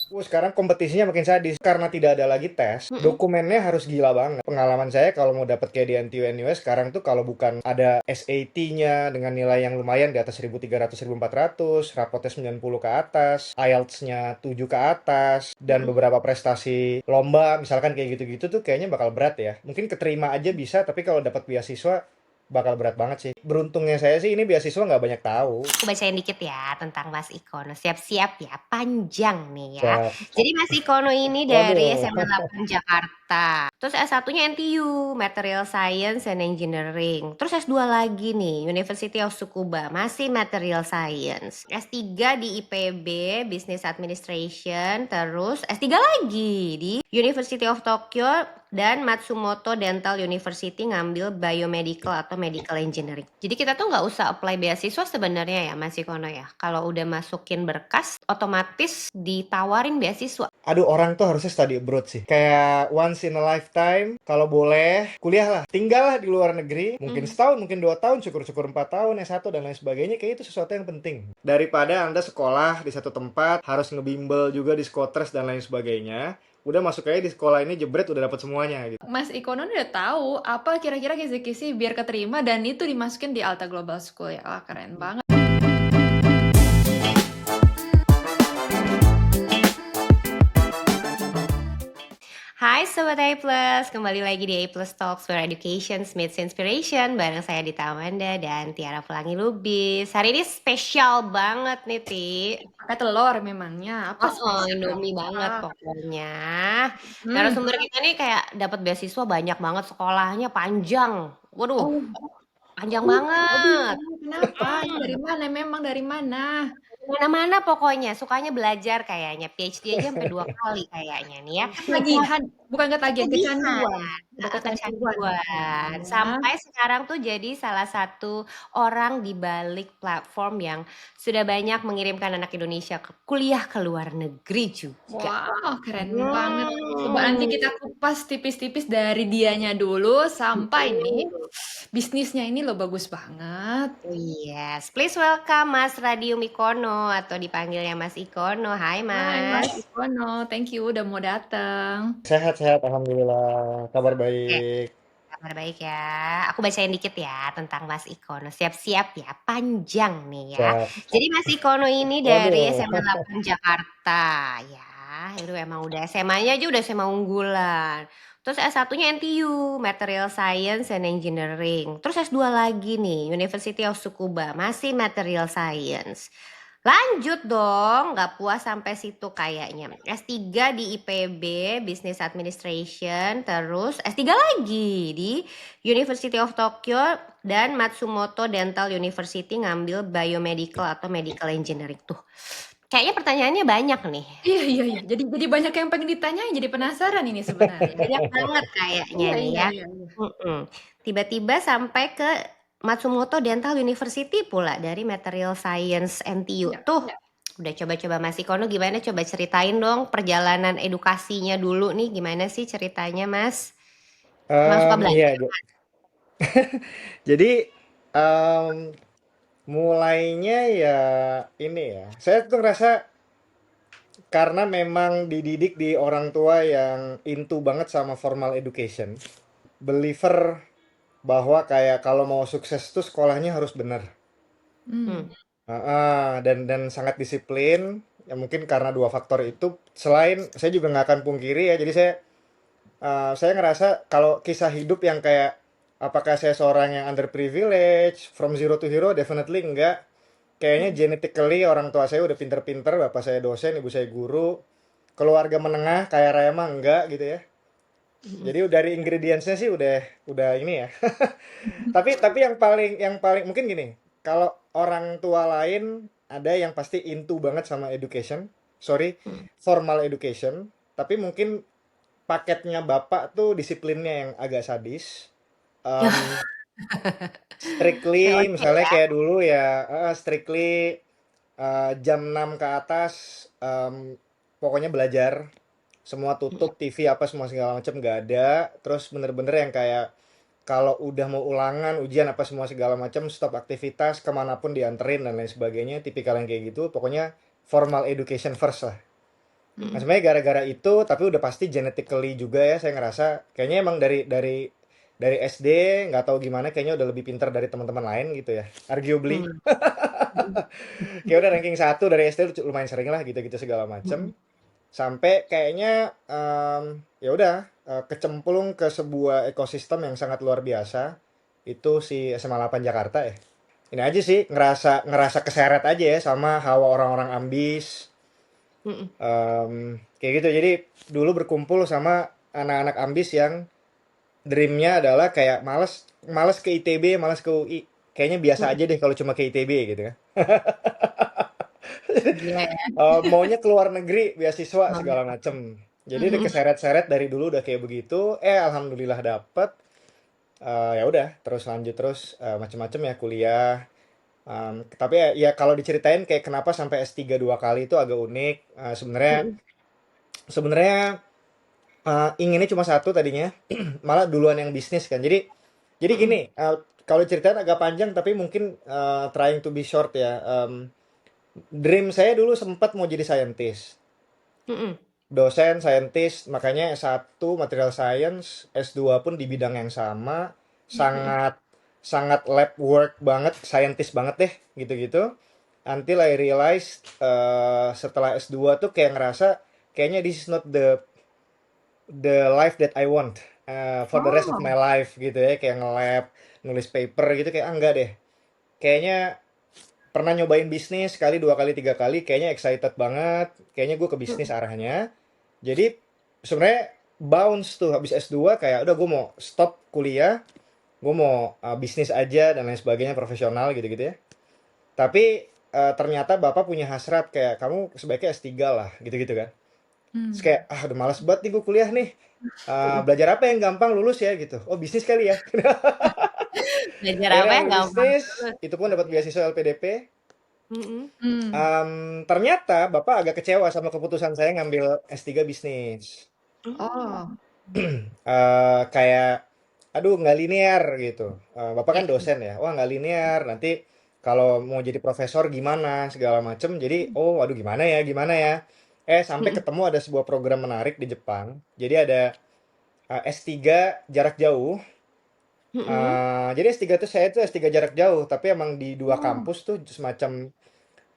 Sekarang kompetisinya makin sadis karena tidak ada lagi tes. Mm-mm. Dokumennya harus gila banget. Pengalaman saya kalau mau dapat kayak di NTU NUS sekarang tuh kalau bukan ada SAT-nya dengan nilai yang lumayan di atas 1.300 1.400, rapotnya 90 ke atas, IELTS-nya 7 ke atas, dan Mm-mm. beberapa prestasi lomba misalkan kayak gitu-gitu tuh kayaknya bakal berat ya. Mungkin keterima aja bisa, tapi kalau dapat beasiswa bakal berat banget sih. Beruntungnya saya sih ini beasiswa nggak banyak tahu. Aku bacain dikit ya tentang Mas Ikono. Siap-siap ya, panjang nih ya. Siap. Jadi Mas Ikono ini dari Waduh. SMA 8 Jakarta. Terus S1-nya NTU, Material Science and Engineering. Terus S2 lagi nih, University of Tsukuba, masih Material Science. S3 di IPB, Business Administration. Terus S3 lagi di University of Tokyo dan Matsumoto Dental University ngambil biomedical atau medical engineering. Jadi kita tuh nggak usah apply beasiswa sebenarnya ya Mas Ikono ya. Kalau udah masukin berkas, otomatis ditawarin beasiswa. Aduh, orang tuh harusnya study abroad sih. Kayak once in a lifetime, kalau boleh, kuliah lah. Tinggallah di luar negeri. Mungkin Mhm. setahun, mungkin 2 tahun, syukur-syukur 4 tahun, S1, dan lain sebagainya. Kayak itu sesuatu yang penting. Daripada Anda sekolah di satu tempat, harus ngebimbel juga di Skotres dan lain sebagainya. Udah masuk aja di sekolah ini, jebret, udah dapat semuanya gitu. Mas Ikono udah tahu apa kira-kira kisi-kisi biar keterima dan itu dimasukin di Alta Global School ya. Wah, keren banget. Hai Sobat A+, kembali lagi di A+ Talks where education meets inspiration bareng saya Dita Amanda dan Tiara Pelangi Lubis. Hari ini spesial banget nih Ti. Pakai telur memangnya. Apa Oh, spesial? Indomie banget Ah, pokoknya. hmm. Narasumber kita nih kayak dapat beasiswa banyak banget, sekolahnya panjang. Waduh, Oh, panjang kok banget. bisa? Kenapa? Ini dari mana? Memang dari mana? Mana-mana pokoknya, sukanya belajar kayaknya. PhD aja sampai 2 kali kayaknya nih ya. Nah, Ketagihan, bukan ketagihan, ketagihan, kecanduan. Udah kecanduan kecanduan. kayaknya. Sampai sekarang tuh jadi salah satu orang di balik platform yang sudah banyak mengirimkan anak Indonesia ke kuliah ke luar negeri juga. Wow, keren banget. Coba nanti Hmm. kita kupas tipis-tipis dari dianya dulu sampai nih bisnisnya ini loh bagus banget. Yes, please welcome Mas Radium Ikono atau dipanggilnya Mas Ikono. Hai Hai Mas Mas. Ikono, thank you udah mau datang. Sehat-sehat, Alhamdulillah. Kabar Oke, baik. kabar baik ya. Aku bacain dikit ya tentang Mas Ikono. Siap-siap ya, panjang nih ya. Siap. Jadi Mas Ikono ini dari Waduh. SMA 8 Jakarta ya. Itu emang udah SMA-nya aja udah SMA unggulan. Terus S1-nya NTU, Material Science and Engineering. Terus S2 lagi nih, University of Tsukuba, masih Material Science. Lanjut dong, nggak puas sampai situ kayaknya. S3 di IPB, Business Administration, terus S3 lagi di University of Tokyo dan Matsumoto Dental University ngambil biomedical atau medical engineering tuh. Kayaknya pertanyaannya banyak nih. Iya iya iya. Jadi banyak yang pengen ditanyain, jadi penasaran ini sebenarnya. Banyak banget kayaknya Iya nih iya ya. iya iya. Mm-mm. Tiba-tiba sampai ke Matsumoto Dental University pula dari Material Science NTU. Iya. Tuh, udah coba-coba Mas Ikono gimana? Coba ceritain dong perjalanan edukasinya dulu nih. Gimana sih ceritanya Mas? Emang suka Iya, belajar? jadi mulainya ya ini ya. Saya tuh ngerasa karena memang dididik di orang tua yang into banget sama formal education. Believer bahwa kayak kalau mau sukses tuh sekolahnya harus benar. Hmm. Hmm. Dan sangat disiplin. Ya mungkin karena dua faktor itu. Selain saya juga nggak akan pungkiri ya. Jadi saya ngerasa kalau kisah hidup yang kayak apakah saya seorang yang underprivileged, from zero to hero, definitely enggak. Kayaknya Hmm. genetically orang tua saya udah pinter-pinter, bapak saya dosen, ibu saya guru. Keluarga menengah, kaya raya mah enggak gitu ya. Mm-mm. Jadi dari ingredientsnya sih udah ini ya. Tapi yang paling mungkin gini, kalau orang tua lain ada yang pasti into banget sama education. Sorry, Hmm. formal education. Tapi mungkin paketnya bapak tuh disiplinnya yang agak sadis. Em, Strictly, VOC misalnya ya. kayak dulu ya, strictly jam 6 ke atas, pokoknya belajar. Semua Mm-mm. tutup, TV apa semua segala macam nggak ada. Terus bener-bener yang kayak kalau udah mau ulangan, ujian apa semua segala macam, stop aktivitas, kemanapun dianterin dan lain sebagainya. Tipikal yang kayak gitu. Pokoknya formal education first lah. Nah, Mm. sebenarnya gara-gara itu, tapi udah pasti genetically juga ya, saya ngerasa kayaknya emang dari SD nggak tahu gimana kayaknya udah lebih pintar dari teman-teman lain gitu ya. Arguably, Hmm. Mm. kayak udah ranking satu dari SD lumayan sering lah gitu-gitu segala macem. Mm. Sampai kayaknya ya udah kecemplung ke sebuah ekosistem yang sangat luar biasa. Itu si SMA 8 Jakarta ya. Ini aja sih ngerasa ngerasa keseret aja ya sama hawa orang-orang ambis. Mm. Kayak gitu. Jadi dulu berkumpul sama anak-anak ambis yang dreamnya adalah kayak males males ke ITB, males ke UI. Kayaknya biasa Mm. aja deh kalau cuma ke ITB gitu kan. Gila ya. Maunya ke luar negeri, beasiswa segala Hmm. macem. Jadi udah Mm. keseret-seret dari dulu udah kayak begitu. Alhamdulillah dapet. Ya udah terus lanjut terus macem-macem ya kuliah. Tapi ya kalau diceritain kayak kenapa sampai S3 dua kali itu agak unik. Sebenarnya Mm. sebenarnya inginnya cuma satu tadinya, malah duluan yang bisnis kan. Jadi Mm. gini, kalau ceritain agak panjang tapi mungkin trying to be short ya. Dream saya dulu sempat mau jadi scientist. Mm. Dosen, scientist, makanya S1 material science, S2 pun di bidang yang sama, Mm. sangat sangat lab work banget, scientist banget deh, gitu-gitu. Until I realize setelah S2 tuh kayak ngerasa kayaknya this is not the life that I want for the rest of my Oh. life gitu ya, kayak nge-lab, nulis paper gitu kayak enggak deh. Kayaknya pernah nyobain bisnis sekali, dua kali, tiga kali, kayaknya excited banget, kayaknya gue ke bisnis Mm. arahnya. Jadi sebenarnya bounce tuh habis S2 kayak udah gue mau stop kuliah, gue mau bisnis aja dan lain sebagainya profesional gitu-gitu ya. Tapi ternyata bapak punya hasrat kayak kamu sebaiknya S3 lah gitu-gitu kan. Terus Hmm. kayak udah males banget nih gue kuliah nih. Mm. Belajar apa yang gampang lulus ya gitu. Oh bisnis kali ya. Belajar apa Akhirnya yang ambil gampang bisnis, terus. itu pun dapat beasiswa LPDP. Mm. Hmm. Ternyata bapak agak kecewa sama keputusan saya ngambil S3 bisnis. Oh. Kayak aduh nggak linear gitu. Bapak kan Ya. dosen ya, wah nggak linear. Nanti kalau mau jadi profesor gimana segala macem. Jadi oh aduh gimana ya. Sampai Mm. ketemu ada sebuah program menarik di Jepang. Jadi ada S3 jarak jauh. Mm. Jadi S3 tuh saya tuh S3 jarak jauh, tapi emang di dua Oh. kampus tuh semacam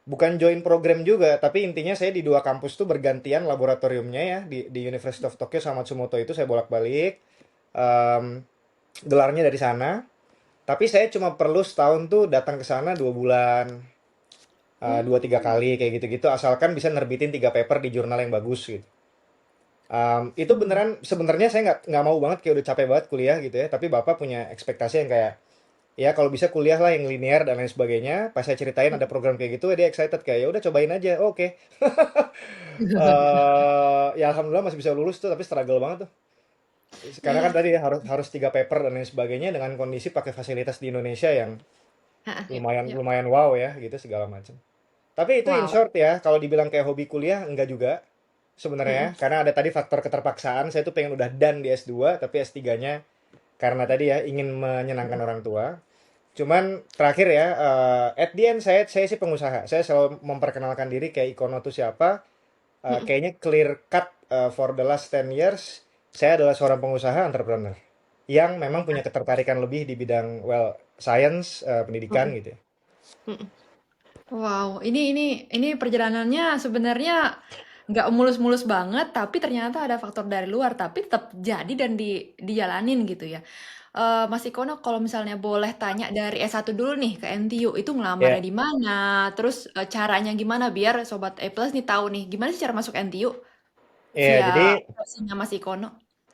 bukan join program juga, tapi intinya saya di dua kampus tuh bergantian laboratoriumnya ya di University of Tokyo sama Matsumoto itu saya bolak-balik. Em, Gelarnya dari sana. Tapi saya cuma perlu setahun tuh datang ke sana 2 bulan, dua tiga Oh. kali kayak gitu-gitu, asalkan bisa nerbitin 3 paper di jurnal yang bagus gitu. Itu Hmm. beneran sebenarnya saya nggak mau banget kayak udah capek banget kuliah gitu ya. Tapi bapak punya ekspektasi yang kayak ya kalau bisa kuliah lah yang linear dan lain sebagainya. Pas saya ceritain ada program kayak gitu, dia excited kayak ya udah cobain aja. Oh, oke. Ya alhamdulillah masih bisa lulus tuh, tapi struggle banget tuh. Karena kan Iya. tadi ya harus harus 3 paper dan lain sebagainya dengan kondisi pakai fasilitas di Indonesia yang Ha-ha. Yap, lumayan yap. lumayan wow ya gitu segala macam. Tapi itu in Wow. short ya, kalau dibilang kayak hobi kuliah enggak juga Mm. sebenarnya karena ada tadi faktor keterpaksaan. Saya tuh pengen udah done di S2 tapi S3-nya karena tadi ya ingin menyenangkan orang tua. Cuman terakhir ya, at the end saya sih pengusaha. Saya selalu memperkenalkan diri kayak Ikono tuh siapa. Mm. Kayaknya clear cut for the last 10 years. Saya adalah seorang pengusaha entrepreneur yang memang punya ketertarikan lebih di bidang well science, pendidikan Mm. gitu ya. Mm. Wow, ini perjalanannya sebenarnya nggak mulus-mulus banget, tapi ternyata ada faktor dari luar, tapi tetap jadi dan dijalanin gitu ya. Mas Ikono, kalau misalnya boleh tanya dari S1 dulu nih ke NTU, itu ngelamarnya Ya, di mana? Terus caranya gimana biar Sobat E Plus nih tahu nih, gimana sih cara masuk NTU ya jadi via versinya Mas Ikono?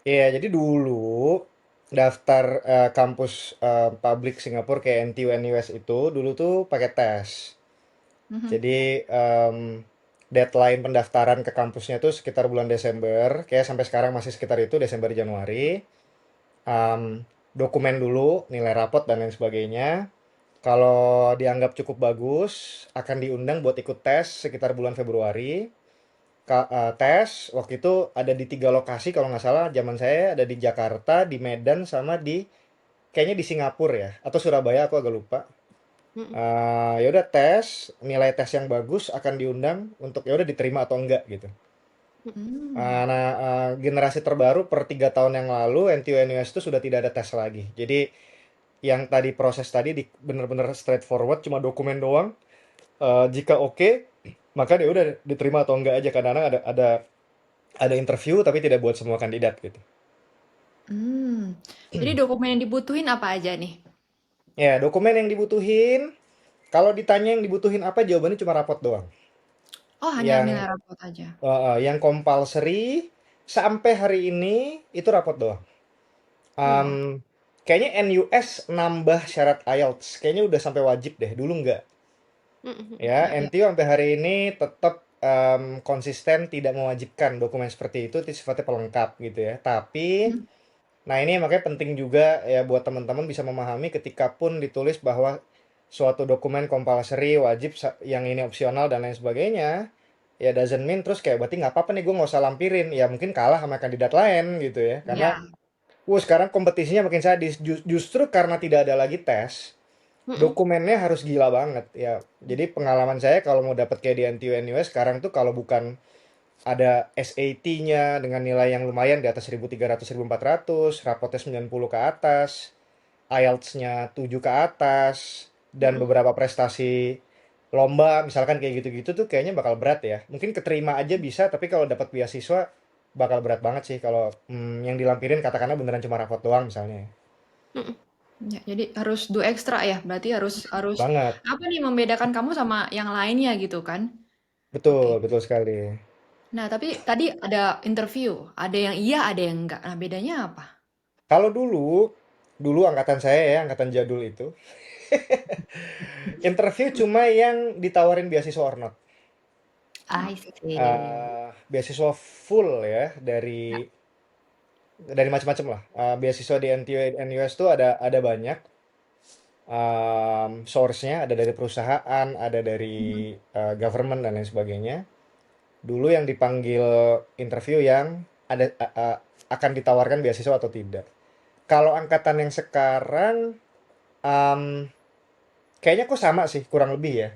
jadi dulu daftar kampus publik Singapura kayak NTU NUS itu dulu tuh pakai tes. Mhm. Jadi deadline pendaftaran ke kampusnya tuh sekitar bulan Desember, kayak sampai sekarang masih sekitar itu Desember Januari. Em, Dokumen dulu, nilai rapot dan lain sebagainya. Kalau dianggap cukup bagus, akan diundang buat ikut tes sekitar bulan Februari. Tes waktu itu ada di 3 lokasi kalau nggak salah. Zaman saya ada di Jakarta, di Medan, sama di kayaknya di Singapura ya atau Surabaya aku agak lupa. Mm. Ya udah tes, nilai tes yang bagus akan diundang untuk ya udah diterima atau enggak gitu. Hmm. Generasi terbaru per 3 tahun yang lalu NTU NUS itu sudah tidak ada tes lagi. Jadi yang tadi proses tadi bener-bener straightforward, cuma dokumen doang. Jika oke, maka dia udah diterima atau enggak aja. Kadang-kadang ada interview tapi tidak buat semua kandidat gitu. Hmm. Jadi dokumen yang dibutuhin apa aja nih? Ya, dokumen yang dibutuhin, kalau ditanya yang dibutuhin apa, jawabannya cuma rapot doang. Oh, hanya nilai Yang rapot aja. yang compulsory sampai hari ini itu rapot doang. Wow. Kayaknya NUS nambah syarat IELTS. Kayaknya udah sampai wajib deh. Dulu nggak. Ya, Ya, ya. NTU sampai hari ini tetap konsisten tidak mewajibkan dokumen seperti itu sifatnya pelengkap gitu ya. Tapi, Hmm. nah ini makanya penting juga ya buat teman-teman bisa memahami ketika pun ditulis bahwa suatu dokumen compulsory, wajib, yang ini opsional dan lain sebagainya, ya doesn't mean terus kayak berarti nggak apa-apa nih gue nggak usah lampirin. Ya mungkin kalah sama kandidat lain gitu ya. Karena, Ya. sekarang kompetisinya makin sadis. Justru karena tidak ada lagi tes, Mm-mm. dokumennya harus gila banget ya. Jadi pengalaman saya kalau mau dapat kayak di NTU NUS sekarang tuh kalau bukan ada SAT-nya dengan nilai yang lumayan di atas 1.300 1.400, rapotnya 90 ke atas, IELTS-nya 7 ke atas, dan Mm-mm. beberapa prestasi lomba misalkan kayak gitu-gitu tuh kayaknya bakal berat ya. Mungkin keterima aja bisa, tapi kalau dapat beasiswa bakal berat banget sih kalau yang dilampirin katakanlah beneran cuma rapot doang misalnya. Mm-mm. Ya, jadi harus do ekstra ya. Berarti harus harus Banget. apa nih membedakan kamu sama yang lainnya gitu kan? Oke. Betul, betul sekali. Nah, tapi tadi ada interview, ada yang iya, ada yang enggak. Nah, bedanya apa? Kalau dulu angkatan saya ya, angkatan jadul itu, interview cuma yang ditawarin beasiswa or not. I see. Beasiswa full ya Ya. dari macam-macam lah. Beasiswa di NTU NUS tuh ada banyak. Source-nya ada dari perusahaan, ada Mhm. dari government dan lain sebagainya. Dulu yang dipanggil interview yang akan ditawarkan beasiswa atau tidak. Kalau angkatan yang sekarang, um, kayaknya kok sama sih, kurang lebih ya.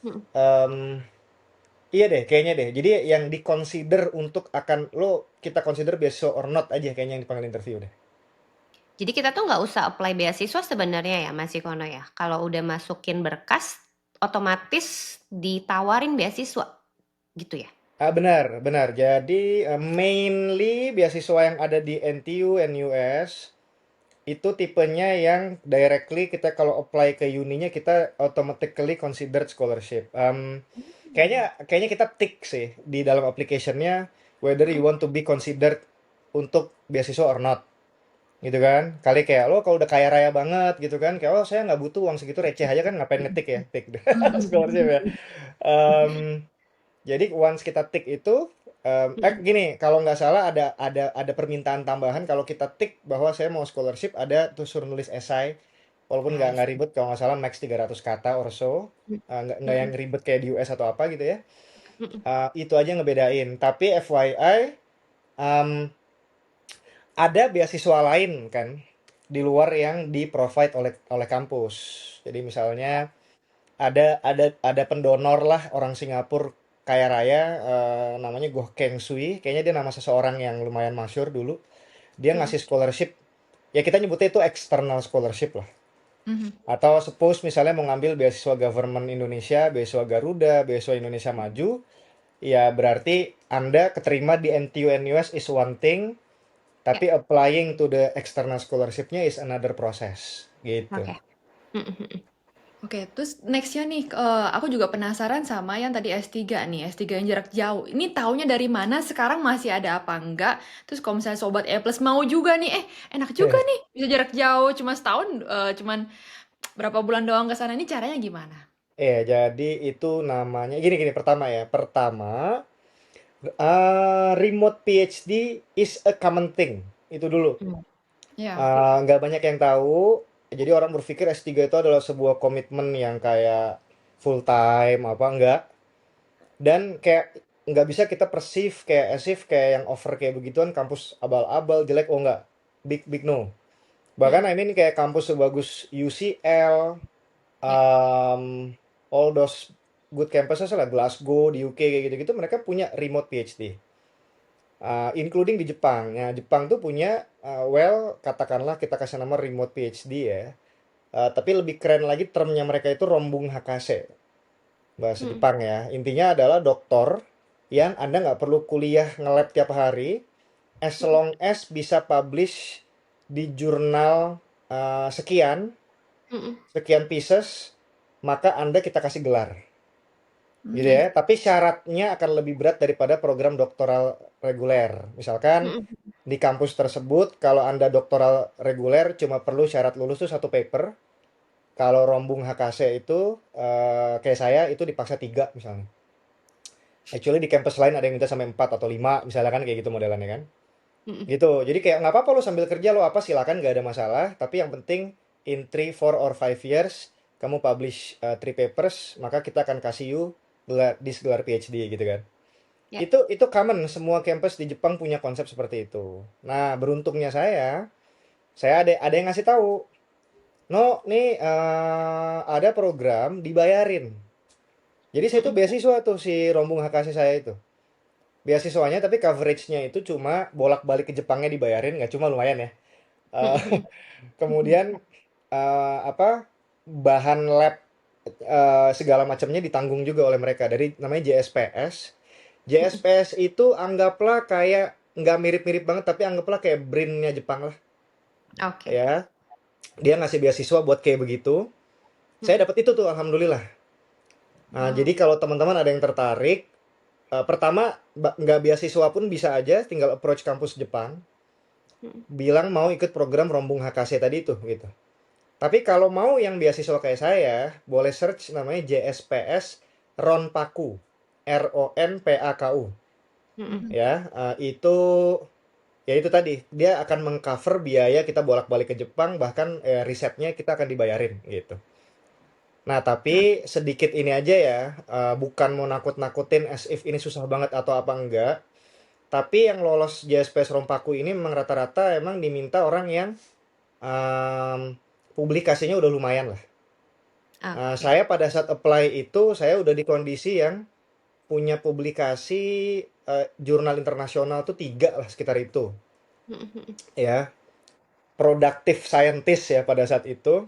Mm-mm. Em, iya deh, kayaknya deh. Jadi yang di-consider untuk kita consider beasiswa or not aja kayaknya yang dipanggil interview deh. Jadi kita tuh nggak usah apply beasiswa sebenarnya ya Mas Ikono ya. Kalau udah masukin berkas, otomatis ditawarin beasiswa gitu ya. Benar, benar. Jadi mainly beasiswa yang ada di NTU, NUS itu tipenya yang directly kita kalau apply ke uninya kita automatically considered scholarship. Kayaknya kayaknya kita tick sih di dalam application-nya whether you Mm-mm. want to be considered untuk beasiswa or not. Gitu kan, kali kayak lo kalau udah kaya raya banget gitu kan, kayak oh saya nggak butuh uang segitu receh aja kan, ngapain ngetik ya tik scholarship ya. Mhm. Em, jadi once kita tik itu, Mm-mm. gini kalau nggak salah ada permintaan tambahan kalau kita tik bahwa saya mau scholarship, ada tuh suruh nulis esai walaupun nggak I nggak see. ribet, kalau nggak salah max 300 kata or so. Nggak yang Mm-mm. ribet kayak di US atau apa gitu ya. Mm-mm. Itu aja ngebedain, tapi FYI, em, ada beasiswa lain kan di luar yang di provide oleh oleh kampus. Jadi misalnya ada pendonor lah orang Singapura kaya raya, namanya Goh Keng Sui. Kayaknya dia nama seseorang yang lumayan masyhur dulu. Dia Mm-mm. ngasih scholarship. Ya kita nyebutnya itu external scholarship lah. Mhm. Atau suppose misalnya mau ngambil beasiswa government Indonesia, beasiswa Garuda, beasiswa Indonesia Maju, ya berarti Anda keterima di NTU NUS is one thing, Ya, tapi applying to the external scholarship-nya is another process, gitu. oke. Mm-mm. Oke, terus nextnya nih, aku juga penasaran sama yang tadi S3 nih, S3 yang jarak jauh. Ini taunya dari mana? Sekarang masih ada apa enggak? Terus kalau misalnya Sobat E Plus mau juga nih, enak juga nih, bisa jarak jauh, cuma setahun, cuman berapa bulan doang ke sana. Ini caranya gimana? Jadi itu namanya gini gini, pertama ya. Pertama, remote PhD is a common thing. Itu dulu. Mm. Ya. Nggak banyak yang tahu. Jadi orang berpikir S3 itu adalah sebuah komitmen yang kayak full time apa enggak. Dan kayak nggak bisa kita perceive kayak as if kayak yang offer kayak begituan kampus abal-abal jelek, oh enggak. Big big no. Bahkan Mm-mm. I mean kayak kampus sebagus UCL, Ya. all those good campuses lah, Glasgow di UK kayak gitu-gitu, mereka punya remote PhD. including di Jepang. Nah, Jepang tuh punya, katakanlah kita kasih nama remote PhD ya, tapi lebih keren lagi termnya mereka itu Rombung Hakase, bahasa Mm-mm. Jepang ya. Intinya adalah doktor yang Anda nggak perlu kuliah nge-lab tiap hari, as Mm-mm. long as bisa publish di jurnal sekian, Mm-mm. sekian pieces, maka Anda kita kasih gelar. Gitu Hmm. ya. Tapi syaratnya akan lebih berat daripada program doktoral reguler. Misalkan Mm-mm. di kampus tersebut, kalau Anda doktoral reguler cuma perlu syarat lulus tuh satu paper. Kalau rombung HKC itu, kayak saya itu dipaksa 3 misalnya. Actually di kampus lain ada yang minta sampai 4 atau 5 misalnya kan kayak gitu modelannya kan. Mm-mm. Gitu. Jadi kayak nggak apa-apa lo sambil kerja lo apa silakan nggak ada masalah. Tapi yang penting in 3, 4 or 5 years kamu publish 3 papers, maka kita akan kasih you gelar PhD gitu kan. Ya. Itu common semua kampus di Jepang punya konsep seperti itu. Nah, beruntungnya saya ada yang ngasih tahu, "No, nih ada program dibayarin." Jadi saya tuh Mm-mm. beasiswa tuh si rombong Hakase saya itu. Beasiswanya tapi coveragenya itu cuma bolak-balik ke Jepangnya dibayarin, nggak cuma lumayan ya. Eh, Mm-mm. kemudian apa bahan lab segala macamnya ditanggung juga oleh mereka dari namanya JSPS. Mm-mm. JSPS itu anggaplah kayak nggak mirip-mirip banget tapi anggaplah kayak BRIN-nya Jepang lah Oke. ya. Dia ngasih beasiswa buat kayak begitu. Saya Mm-mm. dapat itu tuh alhamdulillah. Nah, jadi Wow. kalau teman-teman ada yang tertarik, pertama nggak beasiswa pun bisa aja tinggal approach kampus Jepang, Mm-mm. bilang mau ikut program Rombung HKC tadi itu gitu. Tapi kalau mau yang beasiswa kayak saya, boleh search namanya JSPS Ronpaku. RONPAKU Mm-mm. ya. Itu ya itu tadi dia akan mengcover biaya kita bolak-balik ke Jepang bahkan risetnya kita akan dibayarin gitu. Nah, Nah. tapi sedikit ini aja ya, bukan mau nakut-nakutin as if ini susah banget atau apa enggak. Tapi yang lolos JSPS Rompaku ini memang rata-rata emang diminta orang yang publikasinya udah lumayan lah. Oke. Saya pada saat apply itu saya udah di kondisi yang punya publikasi jurnal internasional tuh 3 lah sekitar itu Mm-mm. ya. Productive scientist ya pada saat itu.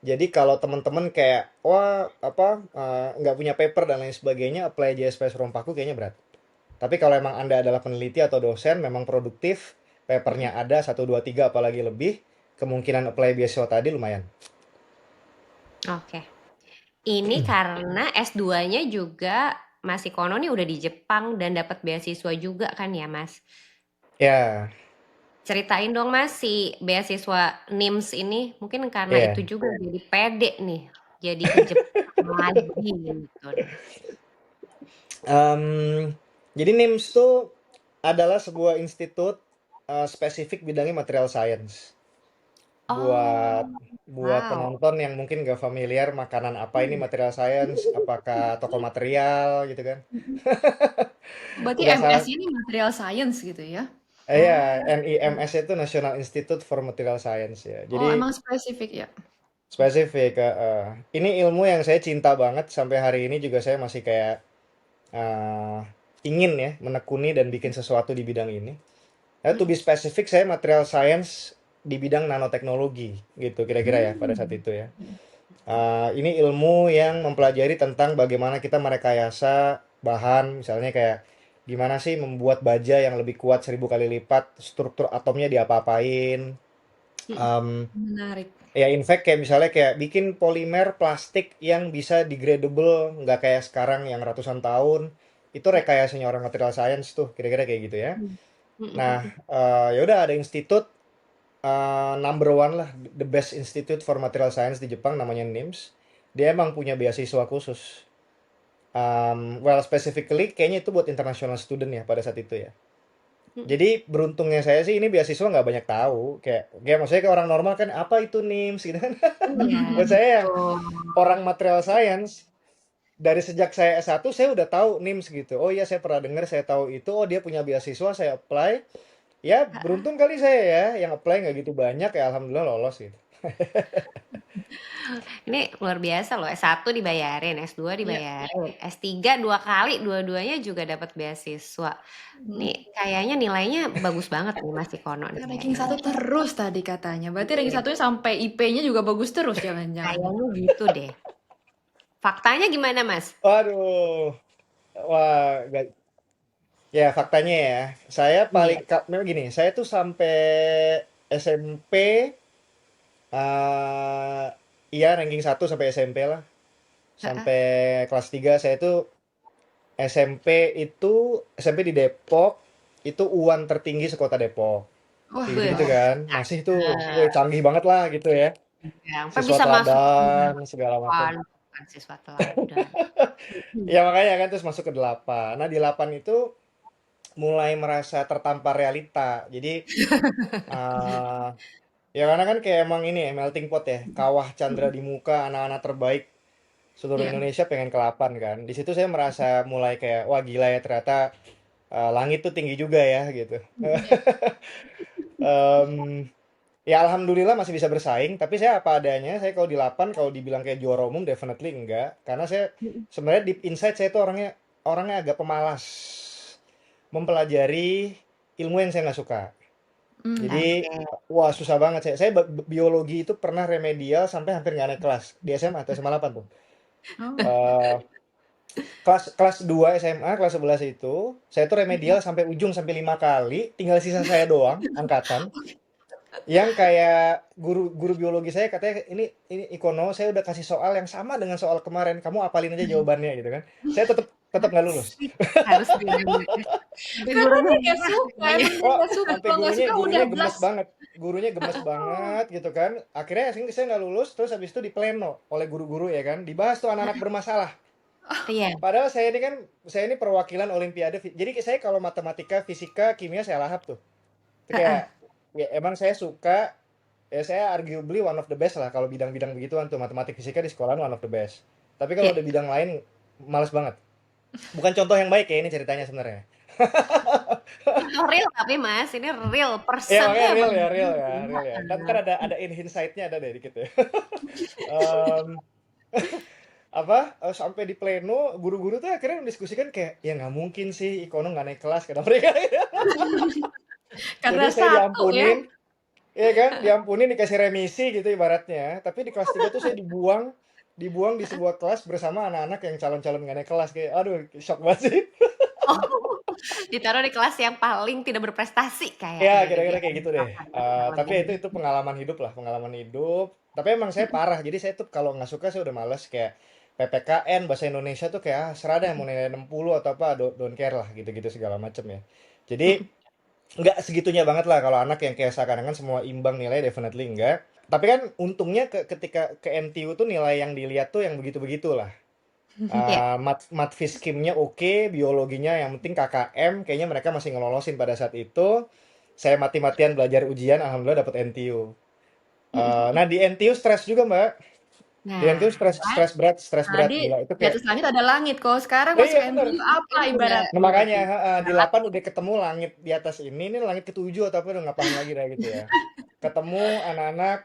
Jadi kalau teman-teman kayak wah apa nggak punya paper dan lain sebagainya apply JSPS Rompaku kayaknya berat. Tapi kalau emang Anda adalah peneliti atau dosen memang produktif, Mm-mm. papernya ada satu 2 3 apalagi lebih, kemungkinan apply beasiswa tadi lumayan. Oke. Ini karena S2-nya juga Mas Ikono nih udah di Jepang dan dapat beasiswa juga kan ya, Mas? Ya, Ceritain dong Mas si beasiswa NIMS ini mungkin karena itu ya. juga jadi pede nih, jadi ke Jepang lagi gitu. Em, jadi NIMS itu adalah sebuah institut spesifik bidangnya material science. Buat Oh, buat wow. penonton yang mungkin gak familiar makanan apa ini material science, apakah toko material gitu kan. Berarti Nggak MS salah. ini material science gitu ya? Ya, Oh, NIMS itu National Institute for Material Science ya. oh Jadi emang spesifik ya? spesifik. Ini ilmu yang saya cinta banget sampai hari ini juga saya masih kayak eh, ingin ya menekuni dan bikin sesuatu di bidang ini. To be Mm-mm. specific, saya material science di bidang nanoteknologi gitu kira-kira ya pada saat Hmm. itu ya. Ini ilmu yang mempelajari tentang bagaimana kita merekayasa bahan, misalnya kayak gimana sih membuat baja yang lebih kuat 1000 kali lipat, struktur atomnya diapa-apain. Mm-mm. Em, Menarik. Ya in fact kayak misalnya kayak bikin polimer plastik yang bisa degradable, nggak kayak sekarang yang ratusan tahun. Itu Ya. rekayasanya orang material science tuh, kira-kira kayak gitu ya. Mm. Nah, Mm-mm. ya udah ada institut number one lah, the best institute for material science di Jepang namanya NIMS. Dia emang punya beasiswa khusus. Well, specifically kayaknya itu buat international student ya pada saat itu ya. Mm-mm. Jadi beruntungnya saya sih ini beasiswa nggak banyak tahu. Kayak maksudnya ke orang normal kan apa itu NIMS gitu kan. Iya, Buat saya yang betul. orang material science dari sejak saya S1 saya udah tahu NIMS gitu. Oh iya saya pernah dengar, saya tahu itu. Oh dia punya beasiswa, saya apply. Ya beruntung kali saya ya yang apply nggak gitu banyak ya alhamdulillah lolos gitu. Ini luar biasa loh, S1 dibayarin, S2 Iya. dibayarin, S3 2 kali, dua-duanya juga dapat beasiswa. Ini Mm. kayaknya nilainya bagus banget nih Mas Ikono nih Ranking kayaknya. 1 terus tadi katanya. Berarti ranking Iya, 1-nya sampai IP-nya juga bagus terus jangan-jangan. kayaknya gitu deh. Faktanya gimana Mas? Waduh, wah, ya faktanya ya, saya Iya. memang gini, saya tuh sampai SMP, eh iya ranking 1 sampai SMP lah. Heeh. Sampai kelas 3 saya tuh SMP di Depok, itu UAN tertinggi sekota Depok. Wah, Kayak Beuh, gitu-gitu kan. Masih tuh, wih, cakep. canggih banget lah gitu ya. Ya, sampai Siswa bisa masuk teladan, segala macam. bukan siswa teladan. Ya makanya kan terus masuk ke 8. Nah, di 8 itu mulai merasa tertampar realita. Jadi, eh ya karena kan kayak emang ini ya, melting pot ya. Kawah Chandra di muka, anak-anak terbaik seluruh Iya. Indonesia pengen ke 8 kan. Di situ saya merasa mulai kayak, wah gila ya ternyata langit tuh tinggi juga ya gitu. Iya. Em, ya alhamdulillah masih bisa bersaing, tapi saya apa adanya. Saya kalau di 8 kalau dibilang kayak juara umum definitely enggak. Karena saya sebenarnya deep inside saya tuh orangnya orangnya agak pemalas mempelajari ilmu yang saya nggak suka. Hmm. Jadi, Oke. wah susah banget saya. Saya biologi itu pernah remedial sampai hampir nggak naik kelas di SMA atau SMA 8 tuh. Oh. Eh, kelas kelas 2 SMA, kelas 11 itu, saya tuh remedial sampai ujung sampai 5 kali, tinggal sisa saya doang, angkatan. Yang kayak guru guru biologi saya katanya ini Ikono, saya udah kasih soal yang sama dengan soal kemarin, kamu apalin aja jawabannya gitu kan. Saya tetap tetap nggak lulus. Asik, harus diingat. Sampai Karena gurunya dia nggak marah suka, katanya. emang dia Oh, nggak suka. sampai Kalau nggak gurunya suka udah gurunya blast. gemes banget. Gurunya gemes banget gitu kan. Akhirnya saya nggak lulus, terus habis itu dipleno oleh guru-guru ya kan. Dibahas tuh anak-anak bermasalah. Iya. Padahal saya ini perwakilan olimpiade. Jadi saya kalau matematika, fisika, kimia saya lahap tuh. Itu Heeh. kayak ya emang saya suka, ya saya arguably one of the best lah kalau bidang-bidang begituan tuh matematik fisika di sekolah one of the best. Tapi kalau Iya. ada bidang lain males banget. Bukan contoh yang baik ya ini ceritanya sebenarnya. Itu real tapi Mas, ini real Ya person tuh makanya emang real ya. Dan ntar ada in hindsight-nya ada deh dikit ya. Em, apa sampai di pleno guru-guru tuh akhirnya mendiskusikan kayak ya nggak mungkin sih Ikono nggak naik kelas kata mereka. Jadi Karena saya satu ya. diampunin, ya kan, diampunin dikasih remisi gitu ibaratnya. Tapi di kelas 3 tuh saya dibuang, dibuang di sebuah kelas bersama anak-anak yang calon-calon nggak naik kelas kayak aduh shock banget sih. Oh, ditaruh di kelas yang paling tidak berprestasi Ya kayaknya deh kira-kira kayak gitu deh. diantarakan ya, kurang Tapi lebih itu pengalaman hidup lah, pengalaman hidup. Tapi emang saya parah, jadi saya tuh kalau nggak suka saya udah males kayak PPKN bahasa Indonesia tuh kayak serada yang mau nilai 60 atau apa don't care lah gitu-gitu segala macem ya. Jadi gitu. nggak segitunya banget lah kalau anak yang kayak seakan-akan semua imbang nilai definitely enggak. Tapi kan untungnya ketika ke NTU tuh nilai yang dilihat tuh yang begitu-begitu lah. Iya, Mat fiskimnya oke, biologinya yang penting KKM kayaknya mereka masih ngelolosin pada saat itu. Saya mati-matian belajar ujian, alhamdulillah dapet NTU. Nah di NTU stres juga mbak. Di NTU nah stres kan stres berat Tadi gila itu di kayak. atas langit ada langit. Kalau sekarang Iya masuk bener. MTU apa ini udah Nah ibaratnya makanya tuh? di 8 udah ketemu langit di atas ini langit ketujuh atau apa udah nggak paham lagi dah gitu ya. Ketemu anak-anak,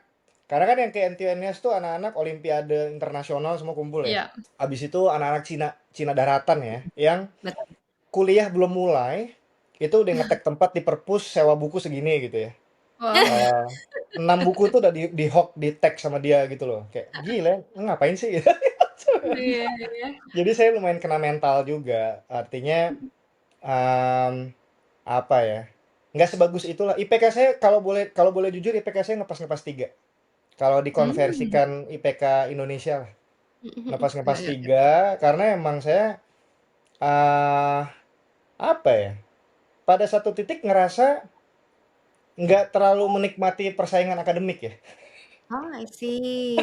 karena kan yang ke NTNS tuh anak-anak Olimpiade internasional semua kumpul ya. Iya. Habis itu anak-anak Cina Cina daratan ya, yang betul. kuliah belum mulai, itu udah ngetek tempat di perpus sewa buku segini gitu ya. Wow. Eh, 6 buku tuh udah di hook di tag sama dia gitu loh. Kayak gila, ngapain sih gitu. Iya, iya. Jadi saya lumayan kena mental juga. Artinya em, apa ya? Nggak sebagus itulah. IPK saya kalau boleh jujur IPK saya ngepas-ngepas 3. Kalau Hmm. dikonversikan IPK Indonesia lah. Ya, Ngepas-ngepas ya, ya. 3 karena emang saya eh apa ya? Pada satu titik ngerasa nggak terlalu menikmati persaingan akademik ya. Oh, I see.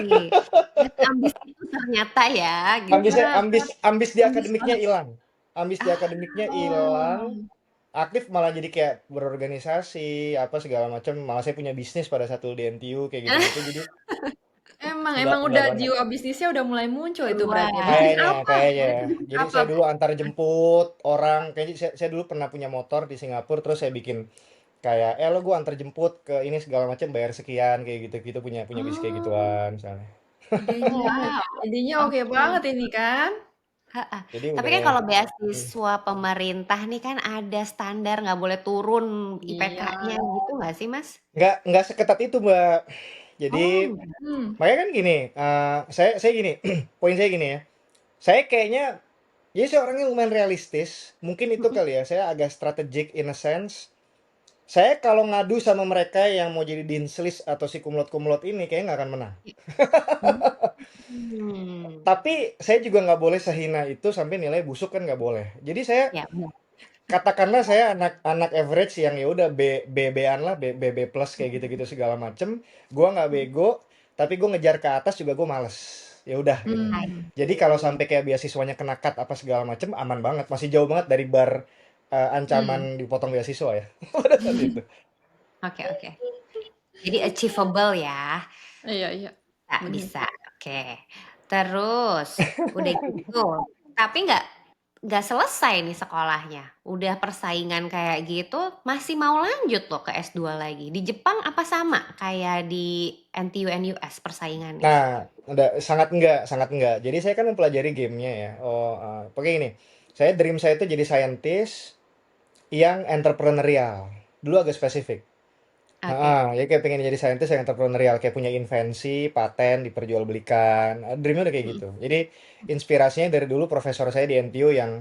Berarti ambis itu ternyata ya gitu. Ambisnya Karena ambis di ambis akademiknya banget. hilang. Ambis di Ah, akademiknya hilang. Oh. Aktif malah jadi kayak berorganisasi apa segala macam. Malah saya punya bisnis pada satu di NTU kayak gitu-gitu. Jadi Emang enggak udah banget. jiwa bisnisnya udah mulai muncul itu berarti. keluar. Bisnis Kayaknya, apa? kayaknya. Bisnis Jadi apa? saya dulu antar jemput orang. Kayaknya saya dulu pernah punya motor di Singapura. Terus saya bikin Kayak lo gue antar jemput ke ini segala macam bayar sekian kayak gitu-gitu, punya punya bis kayak Oh, gituan misalnya. idenya Wow, idenya oke oke. banget ini kan? Heeh. Jadi Tapi udah. kan kalau Hmm. beasiswa pemerintah nih kan ada standar nggak boleh turun Iya. IPK-nya gitu nggak sih, Mas? Nggak seketat itu Mbak. Jadi Oh, enggak. Hmm. makanya kan gini, saya gini, poin saya gini ya. Saya kayaknya, jadi saya orangnya lumayan realistis. Mungkin itu Mm-mm. kali ya, saya agak strategic in a sense. Saya kalau ngadu sama mereka yang mau jadi dinslis atau si kumlot-kumlot ini, kayaknya nggak akan menang. Hmm. Tapi saya juga nggak boleh sehina itu sampai nilai busuk kan nggak boleh. Jadi saya Ya, benar. katakanlah saya anak average yang ya udah B-an lah, B plus kayak gitu-gitu segala macem. Gua nggak bego, tapi gue ngejar ke atas juga gue males. Ya udah gitu. I Hmm. Jadi kalau sampai kayak beasiswanya kena cut apa segala macem aman banget, masih jauh banget dari Hmm. ancaman dipotong beasiswa ya pada saat itu. Oke, oke. Jadi achievable ya. Iya, iya. Bisa, Bener. bisa. Oke. Terus udah gitu. Tapi nggak selesai nih sekolahnya. Udah persaingan kayak gitu, masih mau lanjut loh ke S2 lagi. Di Jepang apa sama kayak di NTU NUS persaingannya? Nah, sangat enggak. Jadi saya kan mempelajari gamenya ya. Pakai ini. Dream saya itu jadi scientist yang entrepreneurial. Dulu agak spesifik. Oke. Ya kayak pengen jadi scientist yang entrepreneurial, kayak punya invensi, paten, diperjualbelikan. Dreamnya udah kayak Mm-mm. gitu. Jadi inspirasinya dari dulu profesor saya di NTU yang,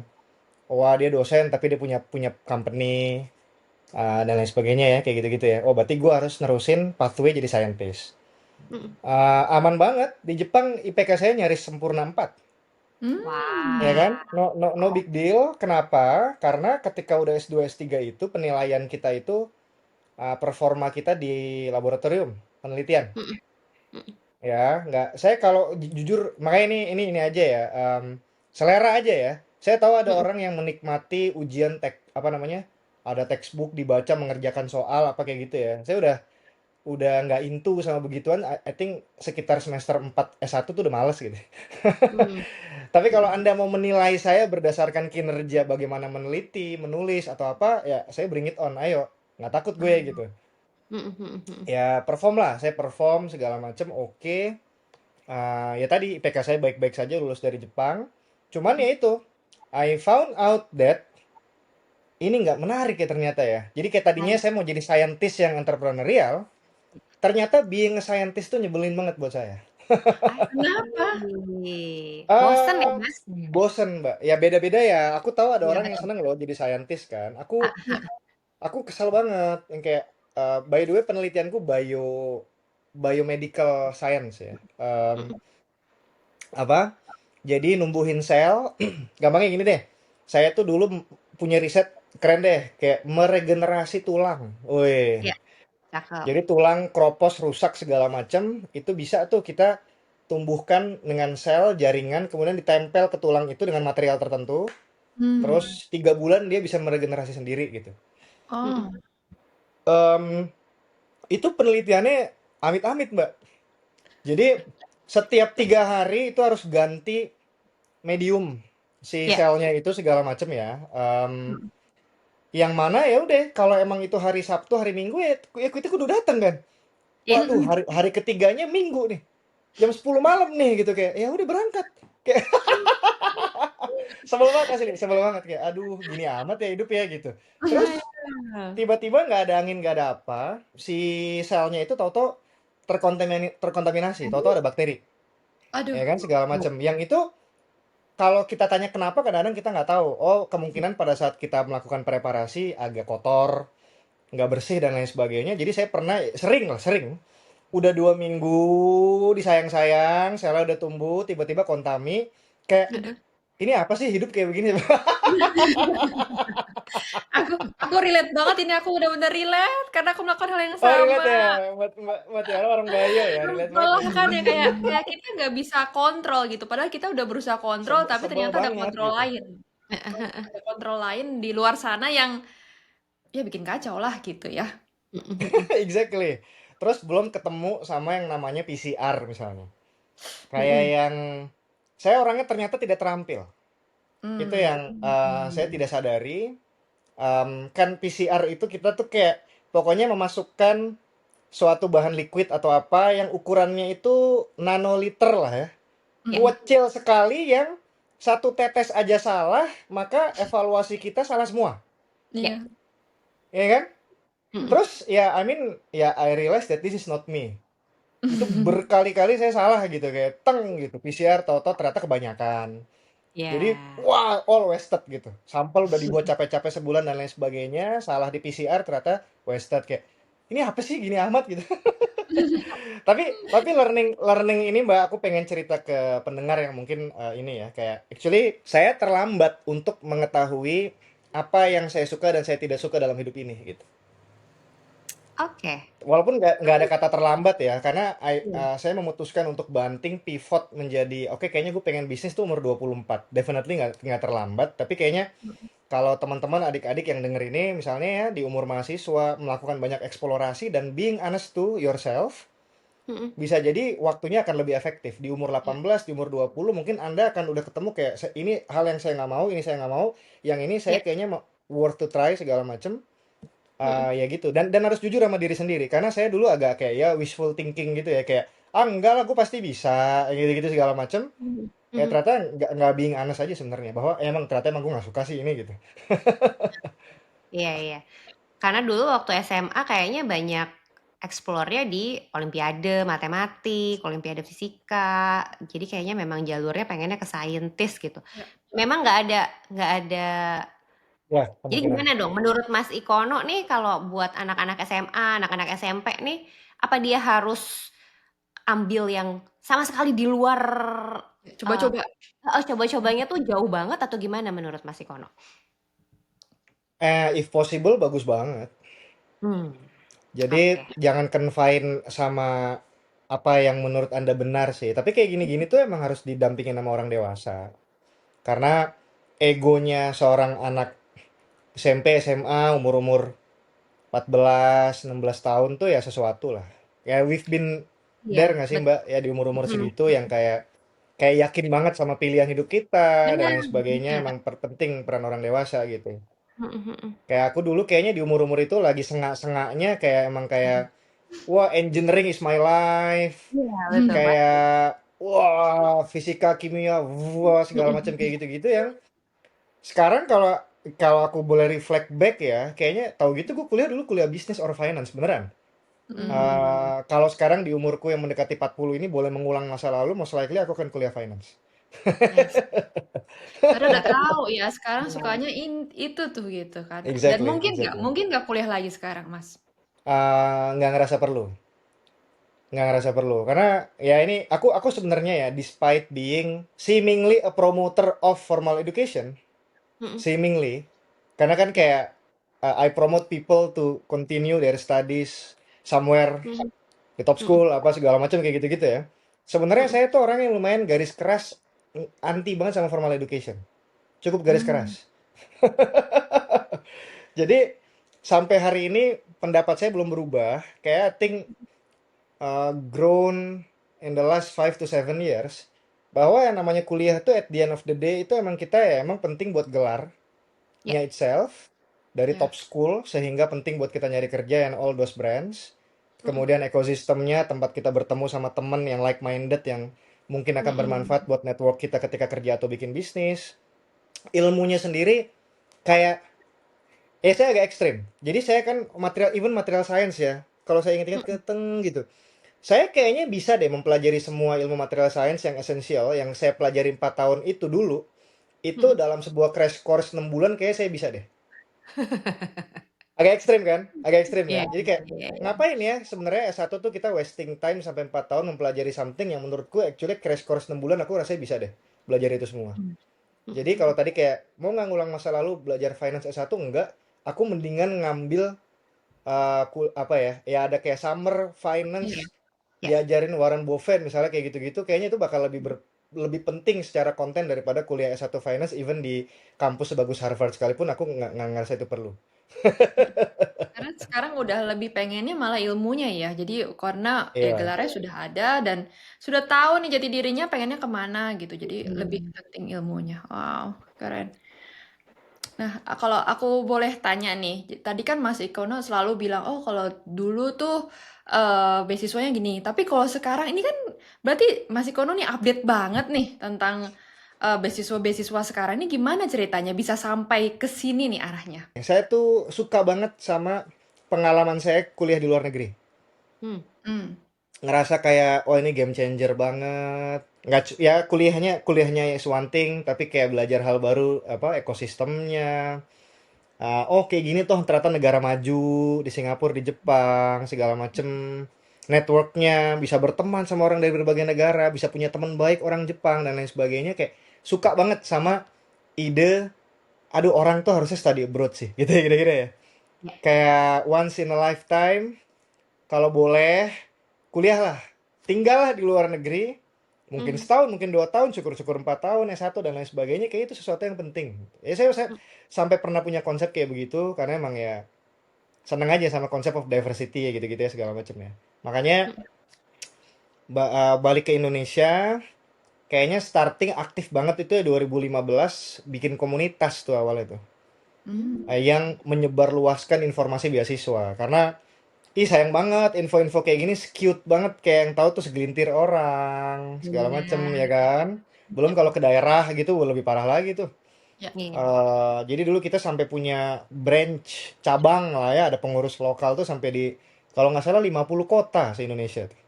wah dia dosen tapi dia punya punya company, dan lain sebagainya ya, kayak gitu-gitu ya. Oh berarti gue harus nerusin pathway jadi scientist. Mm-mm. Aman banget. Di Jepang IPK saya nyaris sempurna 4. Ya Hmm. kan? Wah. No big deal. Kenapa? Karena ketika udah S2 S3 itu penilaian kita itu, performa kita di laboratorium penelitian. Mm-mm. Mm-mm. Ya, nggak. Saya kalau jujur, makanya ini aja ya, selera aja ya. Saya tahu ada Mm-mm. orang yang menikmati ujian apa namanya? Ada textbook dibaca mengerjakan soal apa kayak gitu ya. Saya udah nggak into sama begituan. I think sekitar semester 4 S1 tuh udah males gitu. Mm-mm. Tapi kalau Mm-mm. Anda mau menilai saya berdasarkan kinerja bagaimana meneliti, menulis atau apa, ya saya bring it on. Ayo, nggak takut gue gitu. Mm-mm. Mm-mm. Ya perform lah, saya perform segala macam oke. Ya tadi IPK saya baik-baik saja lulus dari Jepang. Cuman ya Mm-mm. itu, I found out that ini nggak menarik ya ternyata ya. Jadi kayak tadinya Baik. saya mau jadi scientist yang entrepreneurial, ternyata being a scientist tuh nyebelin banget buat saya. Kenapa? Asik. Bosen ya, eh Mas? Bosen Mbak. Ya beda-beda ya. Aku tahu ada Iya, orang yang betul. seneng loh jadi scientist kan. Aku Iya. aku kesal banget yang kayak, by the way penelitianku biomedical science ya. Mm-mm. Apa? Jadi numbuhin sel, gampangnya gini deh. Saya tuh dulu punya riset keren deh, kayak meregenerasi tulang. Wih. Ya, cakep. Jadi tulang kropos rusak segala macam, itu bisa tuh kita tumbuhkan dengan sel jaringan, kemudian ditempel ke tulang itu dengan material tertentu, Hmm. terus 3 bulan dia bisa meregenerasi sendiri gitu. Mm-mm. Oh. Em, itu penelitiannya amit-amit Mbak. Jadi setiap 3 hari itu harus ganti medium si Ya. selnya itu segala macam ya. Hmm. Yang mana ya udah kalau emang itu hari Sabtu hari Minggu ya kita kudu datang kan. Ya. Waduh, hari hari ketiganya Minggu nih, jam 10 malam nih gitu, kayak ya udah berangkat, kayak sebel banget asli, sebel banget, kayak aduh gini amat ya hidup ya gitu. Terus tiba-tiba nggak ada angin nggak ada apa, si selnya itu tahu-tahu terkontaminasi, tahu-tahu ada bakteri Aduh. ya kan segala macam yang itu. Kalau kita tanya kenapa, kadang-kadang kita nggak tahu. Oh, kemungkinan pada saat kita melakukan preparasi agak kotor, nggak bersih dan lain sebagainya. Jadi saya pernah sering udah 2 minggu disayang-sayang, sel udah tumbuh, tiba-tiba kontami. Kayak Aduh. ini apa sih hidup kayak begini? Aku relate banget ini, aku bener-bener relate karena aku melakukan hal yang Oh sama. relate ya, buat Tiara orang Bayo ya, relate banget Malah ya. kan ya kayak kita nggak bisa kontrol gitu. Padahal kita udah berusaha kontrol, tapi Sebel ternyata ada banget kontrol gitu. lain. Ada kontrol lain di luar sana yang ya bikin kacau lah gitu ya. Mm-mm. Exactly. Terus belum ketemu sama yang namanya PCR misalnya. Kayak Mm-mm. yang saya orangnya ternyata tidak terampil. Itu Hmm. yang saya tidak sadari. Kan PCR itu kita tuh kayak pokoknya memasukkan suatu bahan liquid atau apa yang ukurannya itu nanoliter lah ya. Ya. Kecil sekali yang satu tetes aja salah, maka evaluasi kita salah semua. Ya. Iya. Ya kan? Mm-mm. Terus ya I mean ya I realize that this is not me. Itu berkali-kali saya salah gitu kayak teng gitu PCR tahu-tahu ternyata kebanyakan. Jadi Ya. wah all wasted gitu. Sampel udah dibuat capek-capek sebulan dan lain sebagainya, salah di PCR ternyata wasted kayak ini apa sih gini amat gitu. Tapi learning learning ini Mbak aku pengen cerita ke pendengar yang mungkin ini ya kayak actually saya terlambat untuk mengetahui apa yang saya suka dan saya tidak suka dalam hidup ini gitu. Oke. Walaupun nggak ada kata terlambat ya, karena Iya. saya memutuskan untuk banting pivot menjadi oke kayaknya gue pengen bisnis tuh umur 24. Definitely nggak terlambat, tapi kayaknya kalau teman-teman adik-adik yang denger ini misalnya ya di umur mahasiswa melakukan banyak eksplorasi dan being honest to yourself, Mm-mm. bisa jadi waktunya akan lebih efektif. Di umur Ya. 18, di umur 20 mungkin Anda akan udah ketemu kayak ini hal yang saya nggak mau, ini saya nggak mau, yang ini Ya. saya kayaknya worth to try segala macem. Mm-mm. Ya gitu dan harus jujur sama diri sendiri karena saya dulu agak kayak ya wishful thinking gitu ya kayak enggak lah gue pasti bisa gitu-gitu segala macem Mhm. ya Mhm. ternyata nggak being honest aja sebenarnya bahwa emang ternyata emang gue nggak suka sih ini gitu. Iya, iya. Karena dulu waktu SMA kayaknya banyak explore-nya di olimpiade matematik, olimpiade fisika. Jadi kayaknya memang jalurnya pengennya ke saintis gitu. Ya. Memang nggak ada. Wah Jadi kemungkinan gimana dong menurut Mas Ikono nih kalau buat anak-anak SMA, anak-anak SMP nih, apa dia harus ambil yang sama sekali di luar, eee, Coba-coba. heeh, coba-cobanya tuh jauh banget atau gimana menurut Mas Ikono? if possible bagus banget Hmm. jadi Oke. jangan confine sama apa yang menurut anda benar sih tapi kayak gini-gini tuh emang harus didampingin sama orang dewasa karena egonya seorang anak SMP SMA umur-umur 14, 16 tahun tuh ya sesuatu lah. Ya we've been Iya, there nggak sih Mbak? Ya di umur-umur mhm, segitu yang kayak kayak yakin banget sama pilihan hidup kita dan benar lain sebagainya. benar, Emang penting peran orang dewasa gitu. mhm mhm. Kayak aku dulu kayaknya di umur-umur itu lagi sengak-sengaknya kayak emang kayak wah engineering is my life. Iya, betul pasti. Kayak wah fisika kimia wah segala macam kayak gitu-gitu yang sekarang kalau kalau aku boleh reflect back ya kayaknya tahu gitu gue kuliah dulu kuliah bisnis or finance beneran. Mmm, Kalau sekarang di umurku yang mendekati 40 ini boleh mengulang masa lalu, most likely aku akan kuliah finance. Yes. Karena udah tahu ya sekarang iya. sukanya itu tuh gitu kan. Dan Exactly, mungkin nggak, exactly. mungkin nggak kuliah lagi sekarang, Mas. Nggak ngerasa perlu, nggak ngerasa perlu. Karena ya ini aku sebenarnya ya, despite being seemingly a promoter of formal education, Mhm, seemingly, karena kan iya, kayak I promote people to continue their studies somewhere mhm di top mhm school apa segala macam kayak gitu-gitu ya. Sebenarnya mhm. saya tuh orang yang lumayan garis keras anti banget sama formal education. Cukup garis Hmm. keras. Jadi sampai hari ini pendapat saya belum berubah. Kayak I think grown in the last 5 to 7 years bahwa yang namanya kuliah itu at the end of the day itu emang kita ya emang penting buat gelarnya Ya, itself dari Ya. top school sehingga penting buat kita nyari kerja and all those brands. mhm Kemudian ekosistemnya tempat kita bertemu sama temen yang like minded yang mungkin akan mhm. bermanfaat buat network kita ketika kerja atau bikin bisnis. Ilmunya sendiri kayak saya agak ekstrim. Jadi saya kan material science ya. Kalau saya ingat-ingat Mhm keteng gitu. Saya kayaknya bisa deh mempelajari semua ilmu material science yang esensial yang saya pelajari 4 tahun itu dulu. Itu mhm. dalam sebuah crash course 6 bulan kayak saya bisa deh. Agak ekstrim kan? Agak ekstrim Iya kan? Jadi kayak iya iya. ngapain ya sebenarnya S1 tuh kita wasting time sampai 4 tahun mempelajari something yang menurutku actually crash course 6 bulan aku rasanya bisa deh belajar itu semua. Mmm, Jadi kalau mhm. tadi kayak mau nggak ngulang masa lalu belajar finance S1 enggak, aku mendingan ngambil apa ya? Ya ada kayak summer finance Iya. Ya. diajarin Warren Buffett misalnya kayak gitu-gitu kayaknya itu bakal lebih penting secara konten daripada kuliah S1 finance even di kampus sebagus Harvard sekalipun aku nggak ngerasa itu perlu. Karena sekarang udah lebih pengennya malah ilmunya ya. Jadi karena ya Iya. gelarnya sudah ada dan sudah tahu nih jati dirinya pengennya kemana gitu. Jadi lebih Mmm. penting ilmunya. Wow, keren. Nah, kalau aku boleh tanya nih, tadi kan Mas Ikono selalu bilang, oh kalau dulu tuh beasiswanya gini, tapi kalau sekarang ini kan berarti Mas Ikono nih update banget nih tentang beasiswa-beasiswa sekarang ini gimana ceritanya bisa sampai ke sini nih arahnya? Saya tuh suka banget sama pengalaman saya kuliah di luar negeri. Hmm. Hmm. Ngerasa kayak, oh ini game changer banget. Nggak, ya kuliahnya is one thing, tapi kayak belajar hal baru, apa, ekosistemnya. Oh kayak gini toh ternyata negara maju, di Singapura, di Jepang, segala macem. Networknya, bisa berteman sama orang dari berbagai negara, bisa punya teman baik orang Jepang, dan lain sebagainya. Kayak suka banget sama ide, aduh orang tuh harusnya study abroad sih, gitu ya kira-kira ya. Ya. Kayak once in a lifetime, kalau boleh, kuliahlah. Tinggallah di luar negeri, mungkin Mhm. setahun, mungkin 2 tahun, syukur-syukur 4 tahun, S1, dan lain sebagainya. Kayak itu sesuatu yang penting. Ya saya sampai pernah punya konsep kayak begitu, karena emang ya seneng aja sama konsep of diversity ya gitu-gitu ya segala macam ya. Makanya Mhm. balik ke Indonesia, kayaknya starting aktif banget itu ya 2015 bikin komunitas tuh awalnya tuh. Hmm. Yang menyebarluaskan informasi beasiswa. Karena sayang banget info-info kayak gini skewed banget, kayak yang tahu tuh segelintir orang segala macem Benar. ya kan. Belum Ya, kalau ke daerah gitu lebih parah lagi tuh. ya. Iya. Jadi dulu kita sampai punya branch cabang lah ya, ada pengurus lokal tuh sampai di, kalau nggak salah, 50 kota se-Indonesia tuh.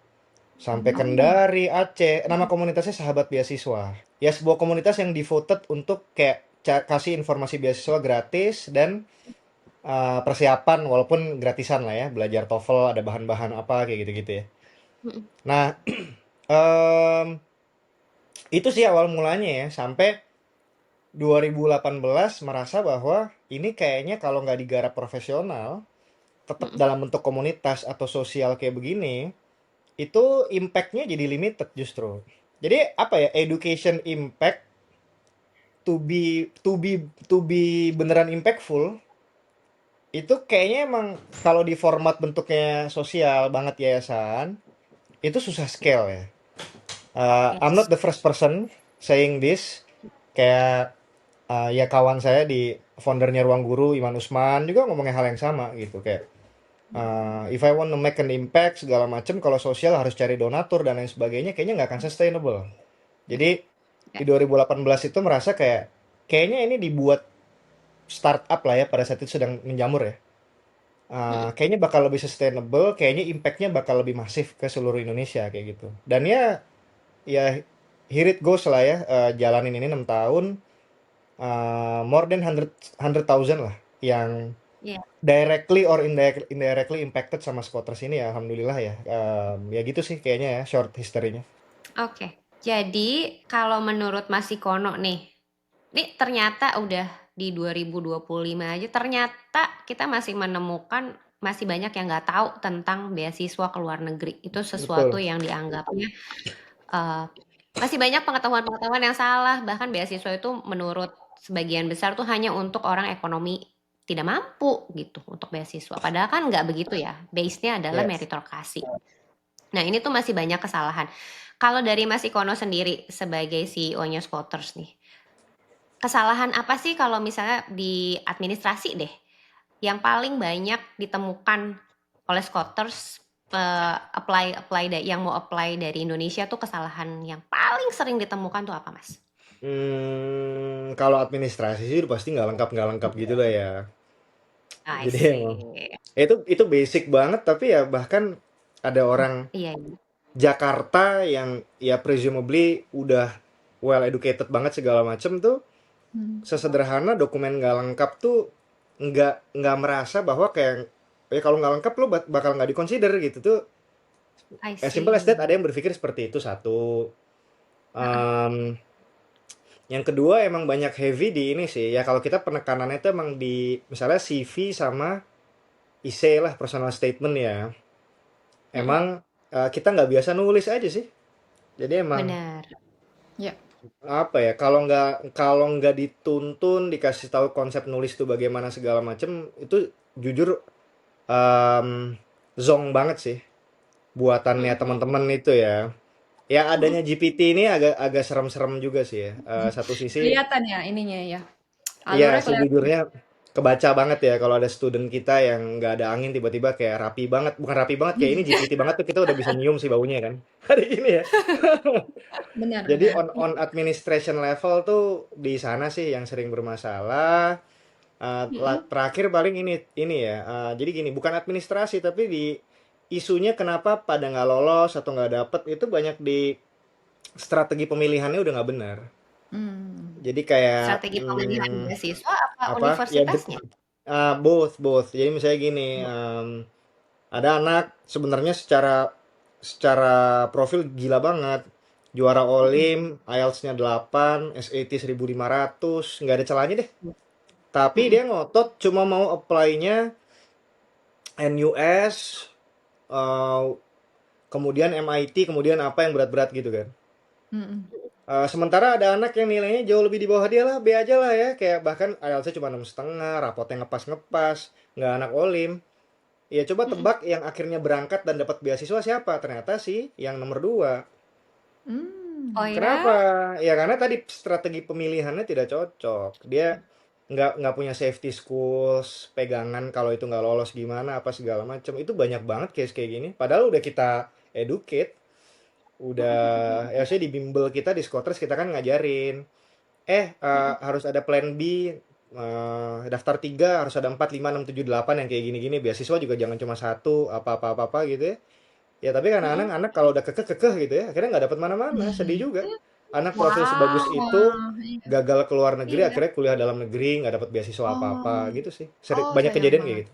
Sampai Hmm. Kendari, Aceh. Nama komunitasnya Sahabat Beasiswa. Ya sebuah komunitas yang devoted untuk kayak kasih informasi beasiswa gratis dan persiapan walaupun gratisan lah ya, belajar TOEFL, ada bahan-bahan apa kayak gitu-gitu ya. Mhm. Nah, em, itu sih awal mulanya ya, sampai 2018 merasa bahwa ini kayaknya kalau nggak digarap profesional, tetap Mhm. dalam bentuk komunitas atau sosial kayak begini, itu impactnya jadi limited justru. Jadi apa ya, education impact to be beneran impactful, itu kayaknya emang kalau di format bentuknya sosial banget yayasan, itu susah scale ya. I'm Yes. not the first person saying this. Kayak ya kawan saya di foundernya Ruang Guru, Iman Usman, juga ngomongnya hal yang sama gitu. Kayak if I want to make an impact segala macem, kalau sosial harus cari donatur dan lain sebagainya, kayaknya nggak akan sustainable. Ya. Jadi Ya. di 2018 itu merasa kayak kayaknya ini dibuat startup lah ya, pada saat itu sedang menjamur ya. Mhm. Kayaknya bakal lebih sustainable, kayaknya impactnya bakal lebih masif ke seluruh Indonesia kayak gitu. Dan ya here it goes lah ya, jalanin ini 6 tahun, more than 100,000 lah yang Iya. directly or indirectly impacted sama squatters ini ya, alhamdulillah ya. Ya gitu sih kayaknya ya short history-nya. Oke. Jadi kalau menurut Mas Ikono nih, ternyata udah di 2025 aja ternyata kita masih menemukan masih banyak yang nggak tahu tentang beasiswa ke luar negeri. Itu sesuatu Betul. yang dianggapnya eh, masih banyak pengetahuan-pengetahuan yang salah. Bahkan beasiswa itu menurut sebagian besar tuh hanya untuk orang ekonomi tidak mampu gitu untuk beasiswa. Padahal kan nggak begitu ya. Base-nya adalah Yes. meritokrasi. Nah, ini tuh masih banyak kesalahan. Kalau dari Mas Ikono sendiri sebagai CEO-nya Spotters nih, kesalahan apa sih kalau misalnya di administrasi deh, yang paling banyak ditemukan oleh Spotters yang mau apply dari Indonesia tuh kesalahan yang paling sering ditemukan tuh apa, Mas? Kalau administrasi sih udah pasti nggak lengkap gitu lah ya. I Jadi emang see. itu basic banget, tapi ya bahkan ada orang Iya, iya. Jakarta yang ya presumably udah well educated banget segala macem tuh, Hmm. sesederhana dokumen nggak lengkap tuh nggak merasa bahwa kayak ya kalau nggak lengkap lo bakal nggak dikonsider gitu tuh. I As simple as see. that, ada yang berpikir seperti itu satu. Ah, Em, yang kedua emang banyak heavy di ini sih ya, kalau kita penekanannya itu emang di misalnya CV sama IC lah, personal statement ya. Mm-mm. Emang kita nggak biasa nulis aja sih. Jadi emang Benar. ya. apa ya, kalau nggak dituntun dikasih tahu konsep nulis tuh bagaimana segala macem, itu jujur em, zong banget sih buatannya Mm-mm. teman-teman itu ya. Ya adanya Mm-mm. GPT ini agak agak serem-serem juga sih ya. Satu sisi Kelihatan ya ininya ya. Iya, Alurnya kelihatan. sejujurnya kebaca banget ya kalau ada student kita yang nggak ada angin tiba-tiba kayak rapi banget, bukan rapi banget kayak ini GPT banget tuh kita udah bisa nyium sih baunya kan. Hari ini ya. Benar Jadi benar. on administration level tuh di sana sih yang sering bermasalah. Mm-mm. Terakhir paling ini ya. Jadi gini, bukan administrasi tapi di isunya kenapa pada nggak lolos atau nggak dapet itu banyak di strategi pemilihannya udah nggak benar. Hmm. Jadi kayak Strategi pemilihan beasiswa apa apa ya universitasnya? both. Jadi misalnya gini, ada anak sebenarnya secara secara profil gila banget. Juara Hmm. Olim, IELTS-nya 8, SAT 1500, nggak ada celahnya deh. Tapi Mm-mm. dia ngotot cuma mau apply-nya NUS, eh, kemudian MIT, kemudian apa yang berat-berat gitu kan. Hmm. Sementara ada anak yang nilainya jauh lebih di bawah dia lah, B aja lah ya. Kayak bahkan IELTS-nya cuma 6,5, rapotnya ngepas-ngepas, nggak anak Olim. Ya coba Mm-mm. tebak yang akhirnya berangkat dan dapat beasiswa siapa? Ternyata sih yang nomor 2. Oh Hmm. Kenapa? ya? Ya karena tadi strategi pemilihannya tidak cocok. Dia nggak punya safety schools, pegangan kalau itu nggak lolos gimana, apa segala macam. Itu banyak banget case kayak gini. Padahal udah kita educate, udah ya saya di bimbel kita di Scoters kita kan ngajarin. Mm-mm. Harus ada plan B, daftar 3 harus ada 4 5 6 7 8 yang kayak gini-gini. Beasiswa juga jangan cuma satu, apa-apa gitu ya. Ya tapi kan Mm-mm. anak-anak kalau udah kekeh-kekeh gitu ya, akhirnya nggak dapat mana-mana, sedih juga. Anak profil sebagus itu Wah, iya. gagal ke luar negeri, Iya. akhirnya kuliah dalam negeri nggak dapat beasiswa apa-apa Oh, gitu sih. Sering, oh banyak sayang kejadian kayak banget. gitu.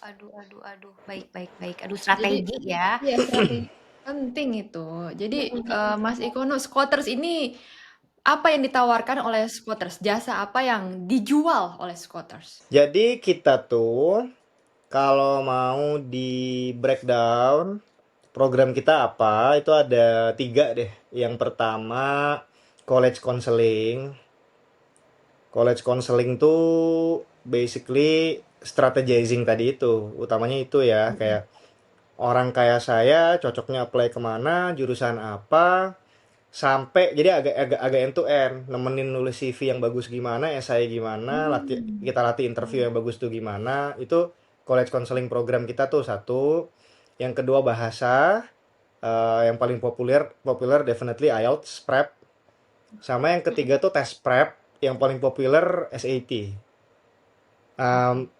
Aduh, aduh, aduh. Baik, baik, baik. Aduh, Jadi, strategi ya. iya strategi penting itu. Jadi, Mm-mm. Mas Ikono, Squatters ini apa yang ditawarkan oleh Squatters? Jasa apa yang dijual oleh Squatters? Jadi kita tuh kalau mau di breakdown program kita apa, itu ada 3 deh. Yang pertama college counseling. College counseling tuh basically strategizing tadi itu, utamanya itu ya, Mm-mm. kayak orang kayak saya cocoknya apply kemana, jurusan apa, sampai jadi agak end to end, nemenin nulis CV yang bagus gimana, essay gimana, Hmm. kita latih interview yang bagus tuh gimana, itu college counseling program kita tuh satu. Yang kedua bahasa, yang paling populer populer definitely IELTS prep, sama yang Mm-mm. ketiga tuh tes prep, yang paling populer SAT. Um, Oke.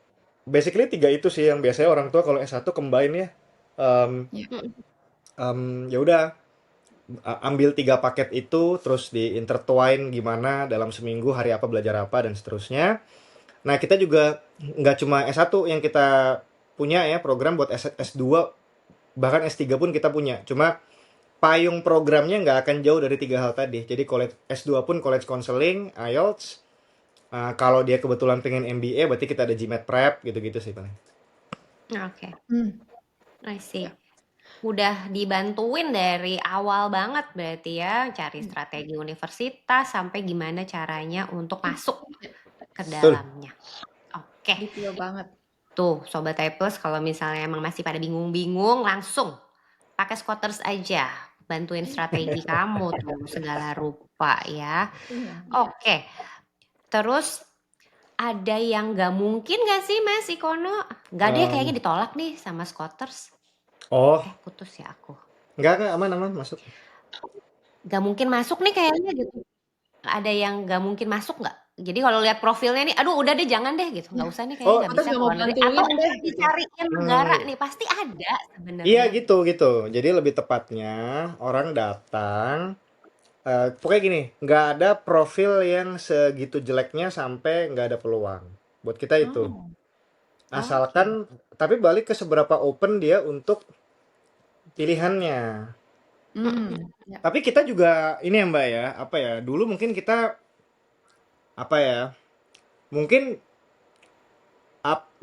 Basically tiga itu sih yang biasanya orang tua kalau S1 combine ya. Um, Ya. Mm-mm. ya udah, ambil tiga paket itu terus di intertwine gimana dalam seminggu hari apa belajar apa dan seterusnya. Nah, kita juga nggak cuma S1 yang kita punya ya program buat S2, bahkan S3 pun kita punya. Cuma payung programnya nggak akan jauh dari tiga hal tadi. Jadi college S2 pun college counseling, IELTS. Kalau dia kebetulan pengen MBA berarti kita ada GMAT prep gitu-gitu sih paling. Oke, Hmm. I see. Ya. Udah dibantuin dari awal banget berarti ya, cari Hmm. strategi universitas sampai gimana caranya untuk masuk Ya. ke Betul. dalamnya. Oke, Detail banget. tuh Sobat Typers kalau misalnya emang masih pada bingung-bingung langsung pakai Scooters aja. Bantuin strategi kamu tuh segala rupa ya. Iya. Oke, terus ada yang nggak mungkin nggak sih Mas Ikono? Nggak deh kayaknya Um, ditolak nih sama Scooters. oh, Putus ya aku. nggak aman aman masuk. Nggak mungkin masuk nih kayaknya gitu. Ada yang nggak mungkin masuk nggak? Jadi kalau lihat profilnya nih, aduh udah deh jangan deh gitu, nggak usah nih kayaknya Oh, nggak Atas bisa nggak ke mau luar negeri atau bantuin deh emang gitu. dicariin negara hmm, nih, pasti ada iya sebenarnya. gitu. Jadi lebih tepatnya orang datang, pokoknya gini, nggak ada profil yang segitu jeleknya sampai nggak ada peluang. Buat kita itu. Oh, Asalkan, oke. tapi balik ke seberapa open dia untuk pilihannya. Hmm. Ya. Tapi kita juga ini ya Mbak ya, apa ya? Dulu mungkin kita apa ya? Mungkin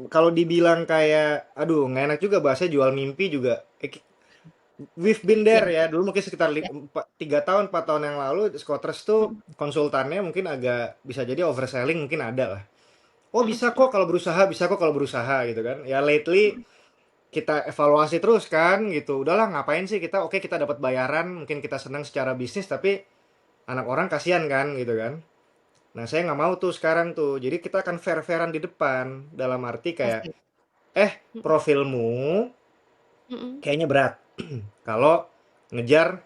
kalau dibilang kayak, aduh nggak enak juga bahasa jual mimpi juga. We've been Iya, there ya. Dulu mungkin sekitar iya. 3 tahun, 4 tahun yang lalu, Scotters tuh Mm, konsultannya mungkin agak bisa jadi overselling mungkin ada lah. Oh mm, bisa kok kalau berusaha, bisa kok kalau berusaha gitu kan. Ya lately mm. kita evaluasi terus kan gitu. Udahlah ngapain sih kita, oke kita dapat bayaran, mungkin kita senang secara bisnis tapi anak orang kasihan kan gitu kan. Nah, saya nggak mau tuh sekarang tuh. Jadi kita akan fair-fairan di depan. Dalam arti kayak, Asik. Mm, profilmu mm, kayaknya berat. Kalau ngejar,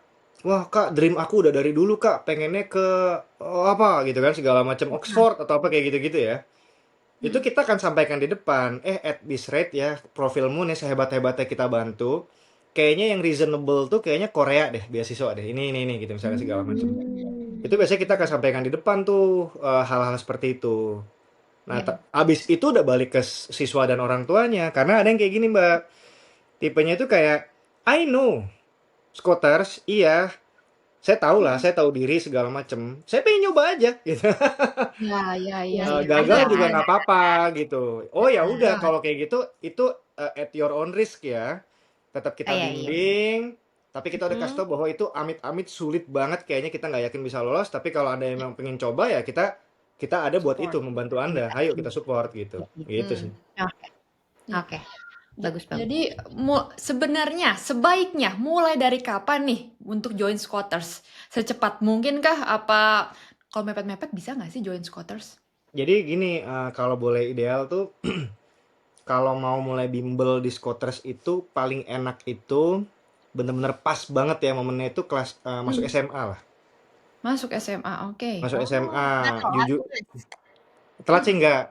wah kak, dream aku udah dari dulu kak, pengennya ke apa gitu kan, segala macam mm, Oxford atau apa kayak gitu-gitu ya. Itu mm. kita akan sampaikan di depan, at this rate ya, profilmu nih sehebat-hebatnya kita bantu. Kayaknya yang reasonable tuh kayaknya Korea deh, beasiswa deh. Ini gitu misalnya segala macam. Hmm. Itu biasanya kita akan sampaikan di depan tuh hal-hal seperti itu. Nah, Ya. abis itu udah balik ke siswa dan orang tuanya. Karena ada yang kayak gini, Mbak. Tipenya itu kayak, I know, Scooters, iya, saya tahu lah, Mm, saya tahu diri segala macem. Saya pengen nyoba aja, gitu. Ya, ya, ya, iya, ya. iya. Ada, Gagal juga Ada. nggak apa-apa, gitu. Oh ya udah, ada. kalau kayak gitu, itu at your own risk ya. Tetap Ah, kita iya, iya, benar. bimbing, tapi kita udah kasih Mm, tau bahwa itu amit-amit sulit banget, kayaknya kita nggak yakin bisa lolos. Tapi kalau ada yang Ya, memang pengen coba ya kita kita ada buat itu, support. membantu Anda. iya, Ayo iya, kita support gitu. iya. Gitu sih. Hmm. Oke, Ya. oke. Bagus, bagus. Jadi sebenarnya sebaiknya mulai dari kapan nih untuk join Squatters? Secepat mungkin kah? Apa kalau mepet-mepet bisa nggak sih join Squatters? Jadi gini, kalau boleh ideal tuh, kalau mau mulai bimbel di Scooters itu paling enak itu bener-bener pas banget ya momennya itu kelas masuk Hmm. SMA lah. Masuk SMA, oke. Masuk Oh, SMA, nggak telat jujur tuh, Mas. telat sih nggak.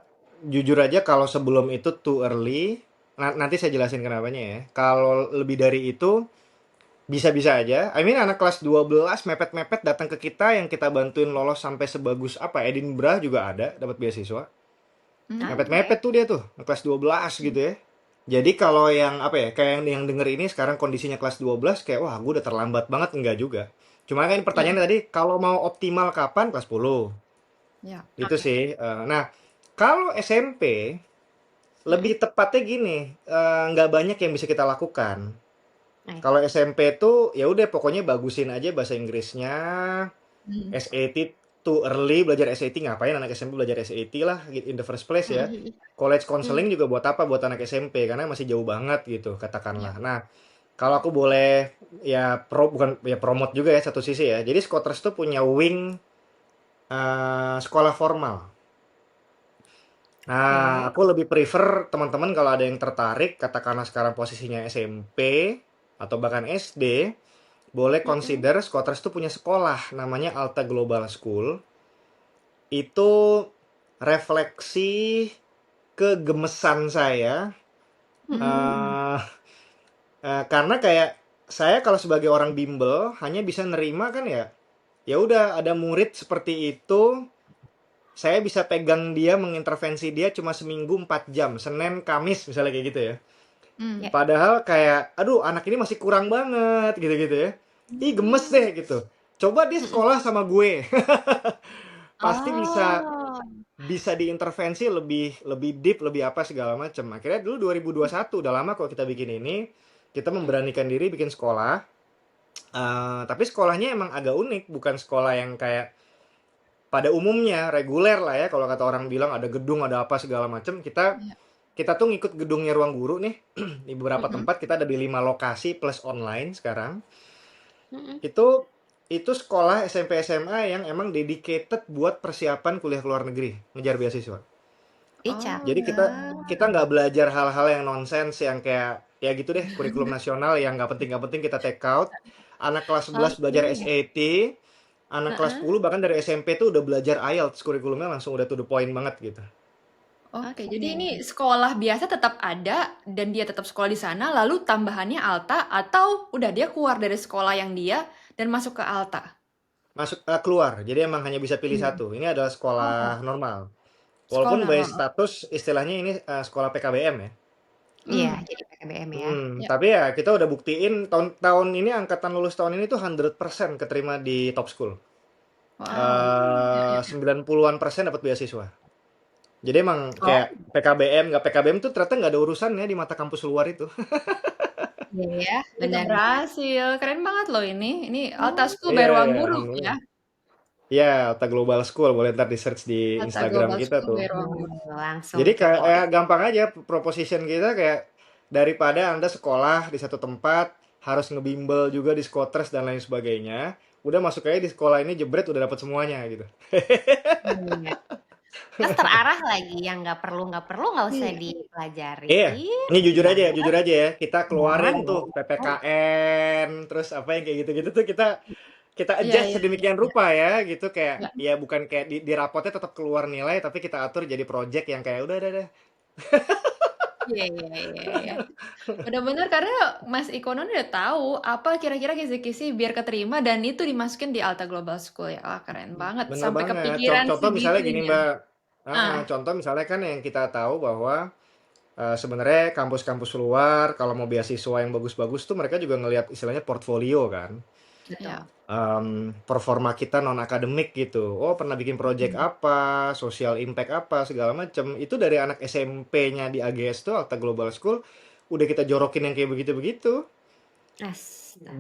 Jujur aja kalau sebelum itu too early, nanti saya jelasin kenapanya ya. Kalau lebih dari itu bisa-bisa aja. I mean anak kelas 12 mepet-mepet datang ke kita yang kita bantuin lolos sampai sebagus apa Edinburgh juga ada dapat beasiswa. Hmm. Oke. Mepet-mepet tuh dia tuh, kelas 12 gitu ya. Jadi kalau yang apa ya, kayak yang denger ini sekarang kondisinya kelas 12 kayak wah gue udah terlambat banget enggak juga. Cuma kan Ya, pertanyaannya tadi kalau mau optimal kapan kelas 10. ya. Itu Oke. sih. Nah, kalau SMP lebih Mm-mm. tepatnya gini, nggak banyak yang bisa kita lakukan. Oke. Kalau SMP tuh ya udah pokoknya bagusin aja bahasa Inggrisnya, Hmm. SAT too early belajar SAT ngapain anak SMP belajar SAT lah in the first place ya. Mm-mm. College Mm. counseling juga buat apa buat anak SMP karena masih jauh banget gitu Ya. katakanlah. Nah, kalau aku boleh ya bukan ya promote juga ya satu sisi ya. Jadi Scooters tuh punya wing sekolah formal. Nah, Oke. aku lebih prefer teman-teman kalau ada yang tertarik katakanlah sekarang posisinya SMP atau bahkan SD, boleh Mm-mm. consider Scooters tuh punya sekolah namanya Alta Global School. Itu refleksi kegemesan saya, Mm-mm. eh karena kayak saya kalau sebagai orang bimbel hanya bisa nerima kan ya, ya udah ada murid seperti itu, saya bisa pegang dia, mengintervensi dia cuma seminggu 4 jam, Senin, Kamis misalnya kayak gitu ya. Hmm. Ya. Padahal kayak, aduh anak ini masih kurang banget gitu-gitu ya. Ih gemes Hmm. deh gitu. Coba dia Mm-mm. sekolah sama gue. Pasti bisa Oh. bisa diintervensi lebih lebih deep, lebih apa segala macam. Akhirnya dulu 2021 udah lama kok kita bikin ini. Kita Mm. memberanikan diri bikin sekolah. Tapi sekolahnya emang agak unik, bukan sekolah yang kayak pada umumnya reguler lah ya. Kalau kata orang bilang ada gedung, ada apa segala macam. Kita Ya. kita tuh ngikut gedungnya Ruang Guru nih. Di beberapa Mm-mm. tempat kita ada di 5 lokasi plus online sekarang. Mm-mm. Itu sekolah SMP SMA yang emang dedicated buat persiapan kuliah ke luar negeri, ngejar beasiswa. Ih, Oh Jadi ya. kita nggak belajar hal-hal yang nonsens yang kayak ya gitu deh kurikulum nasional yang nggak penting kita take out. Anak kelas 11 belajar Oke. SAT, anak kelas Heeh. 10 bahkan dari SMP tuh udah belajar IELTS kurikulumnya langsung udah to the point banget gitu. Oke, Oke. jadi ini sekolah biasa tetap ada dan dia tetap sekolah di sana, lalu tambahannya Alta atau udah dia keluar dari sekolah yang dia dan masuk ke Alta? Masuk keluar. Jadi emang hanya bisa pilih Hmm. satu. Ini adalah sekolah Oh, normal. sekolah Walaupun by normal. Oh. status istilahnya ini sekolah PKBM ya. Iya, Hmm. jadi PKBM ya. Ya. Tapi ya kita udah buktiin tahun-tahun ini angkatan lulus tahun ini tuh 100% keterima di top school. Wow. Ya, ya, ya. 90-an persen dapat beasiswa. Jadi emang Oh, kayak PKBM, nggak PKBM tuh ternyata nggak ada urusannya di mata kampus luar itu. iya ya, Tetap benar. berhasil. Keren banget loh ini. Ini Alta Hmm. School by Iya, Ruang iya, Guru ya. alhamdulillah. Iya, Alta Global School boleh ntar di search di Alta Instagram Global kita School tuh. by Ruang Oh, Guru. langsung Jadi kepo. kayak gampang aja proposition kita kayak daripada Anda sekolah di satu tempat harus ngebimbel juga di Scoters dan lain sebagainya. udah masuk aja di sekolah ini jebret udah dapat semuanya gitu. Iya. Terus terarah lagi yang nggak perlu nggak usah Iya. Iya, dipelajarin, ini jangan jujur aja ya, kita jangan keluarin tuh dong. PPKN, terus apa yang kayak gitu-gitu tuh kita kita Iya, adjust iya, iya, sedemikian iya. rupa ya gitu kayak Iya, ya bukan kayak di rapotnya tetap keluar nilai tapi kita atur jadi project yang kayak udah. iya, iya, iya, iya. Benar-benar karena Mas Ikono nih udah tahu apa kira-kira kisi-kisi biar keterima dan itu dimasukin di Alta Global School ya. Wah, keren banget. Bener Sampai banget. kepikiran Contoh misalnya gini segitunya. Mbak. Ah, Contoh misalnya kan yang kita tahu bahwa sebenarnya kampus-kampus luar kalau mau beasiswa yang bagus-bagus tuh mereka juga ngelihat istilahnya portfolio kan. ya. Performa kita non akademik gitu. Oh, pernah bikin project Mm. apa, social impact apa, segala macam. Itu dari anak SMP-nya di AGS tuh Alta Global School udah kita jorokin yang kayak begitu-begitu.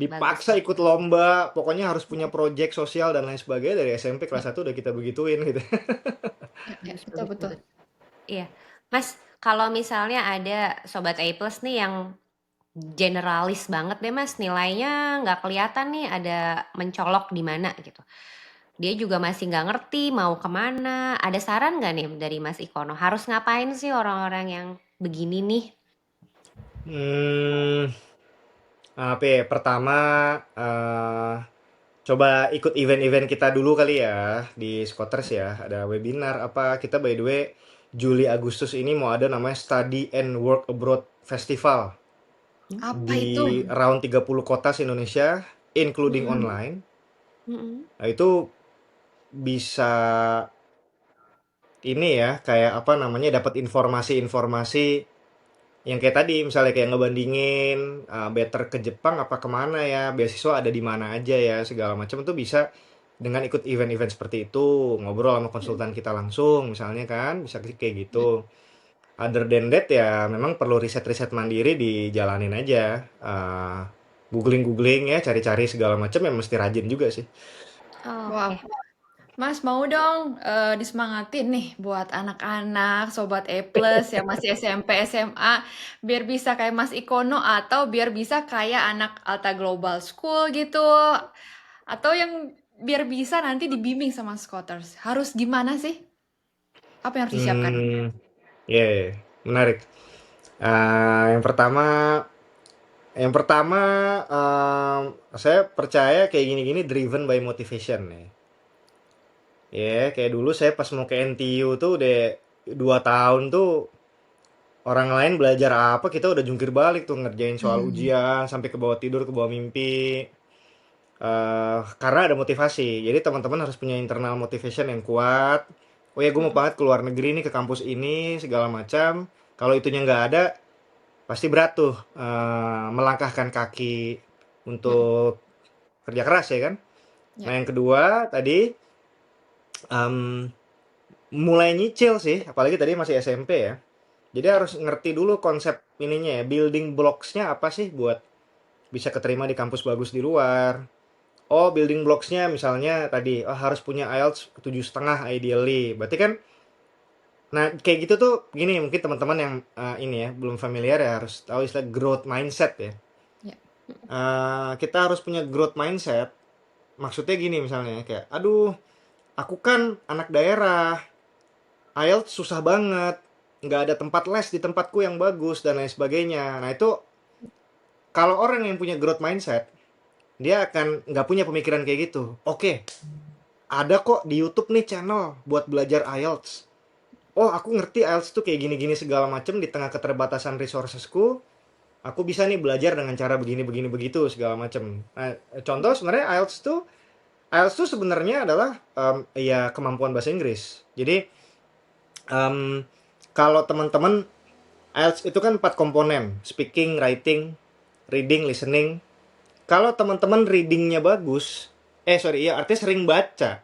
Bagus Dipaksa ikut bagus. lomba, pokoknya harus punya project sosial dan lain sebagainya dari SMP Ya, kelas 1 udah kita begituin gitu. ya, ya, Betul betul, betul betul. betul. Iya. Mas, kalau misalnya ada sobat A plus nih yang generalis banget deh Mas, nilainya nggak kelihatan nih ada mencolok di mana gitu. Dia juga masih nggak ngerti mau kemana. Ada saran nggak nih dari Mas Ikono? Harus ngapain sih orang-orang yang begini nih? Hmm, apa ya? Pertama, coba ikut event-event kita dulu kali ya di Scooters ya. Ada webinar apa? Kita by the way Juli Agustus ini mau ada namanya Study and Work Abroad Festival Apa itu? di around 30 kota se-Indonesia, including Mm-mm. online. Mm-mm. Nah, itu bisa ini ya, kayak apa namanya, dapat informasi-informasi yang kayak tadi, misalnya kayak ngebandingin better ke Jepang apa kemana ya, beasiswa ada di mana aja ya, segala macam itu bisa dengan ikut event-event seperti itu, ngobrol sama konsultan kita langsung, misalnya kan, bisa kayak gitu. Other than that ya, memang perlu riset-riset mandiri dijalanin aja. Eh, Googling-googling ya, cari-cari segala macam ya mesti rajin juga sih. Wow. Oke. Mas mau dong disemangatin nih buat anak-anak, sobat E plus yang masih SMP, SMA, biar bisa kayak Mas Ikono atau biar bisa kayak anak Alta Global School gitu, atau yang biar bisa nanti dibimbing sama Scooters. Harus gimana sih? Apa yang harus disiapkan? Hmm, ya, menarik. Yang pertama, saya percaya kayak gini-gini driven by motivation nih. Ya, kayak dulu saya pas mau ke NTU tuh udah 2 tahun tuh orang lain belajar apa kita udah jungkir balik tuh ngerjain soal Hmm. ujian sampai ke bawah tidur ke bawah mimpi. Karena ada motivasi. Jadi teman-teman harus punya internal motivation yang kuat. Oh ya, gue mau Mm-mm. banget keluar negeri nih ke kampus ini segala macam. Kalau itunya nggak ada, pasti berat tuh melangkahkan kaki Mm-mm. untuk kerja keras ya kan. Nah Ya, yang kedua tadi em, mulai nyicil sih, apalagi tadi masih SMP ya. Jadi ya, harus ngerti dulu konsep ininya ya, building blocks-nya apa sih buat bisa keterima di kampus bagus di luar. Oh, building blocks-nya misalnya tadi, oh, harus punya IELTS 7,5 ideally. Berarti kan, nah kayak gitu tuh, gini mungkin teman-teman yang ini ya belum familiar ya harus tahu istilah growth mindset ya. ya. Kita harus punya growth mindset. Maksudnya gini misalnya kayak, aduh, aku kan anak daerah, IELTS susah banget, nggak ada tempat les di tempatku yang bagus dan lain sebagainya. Nah itu kalau orang yang punya growth mindset, dia akan nggak punya pemikiran kayak gitu. Oke, ada kok di YouTube nih channel buat belajar IELTS. Oh, aku ngerti IELTS tuh kayak gini-gini segala macem di tengah keterbatasan resourcesku. Aku bisa nih belajar dengan cara begini-begini begitu segala macem. Nah, contoh sebenarnya IELTS tuh sebenarnya adalah ya kemampuan bahasa Inggris. Jadi em, kalau teman-teman IELTS itu kan 4 komponen, speaking, writing, reading, listening. Kalau teman-teman readingnya bagus, sorry ya artinya sering baca,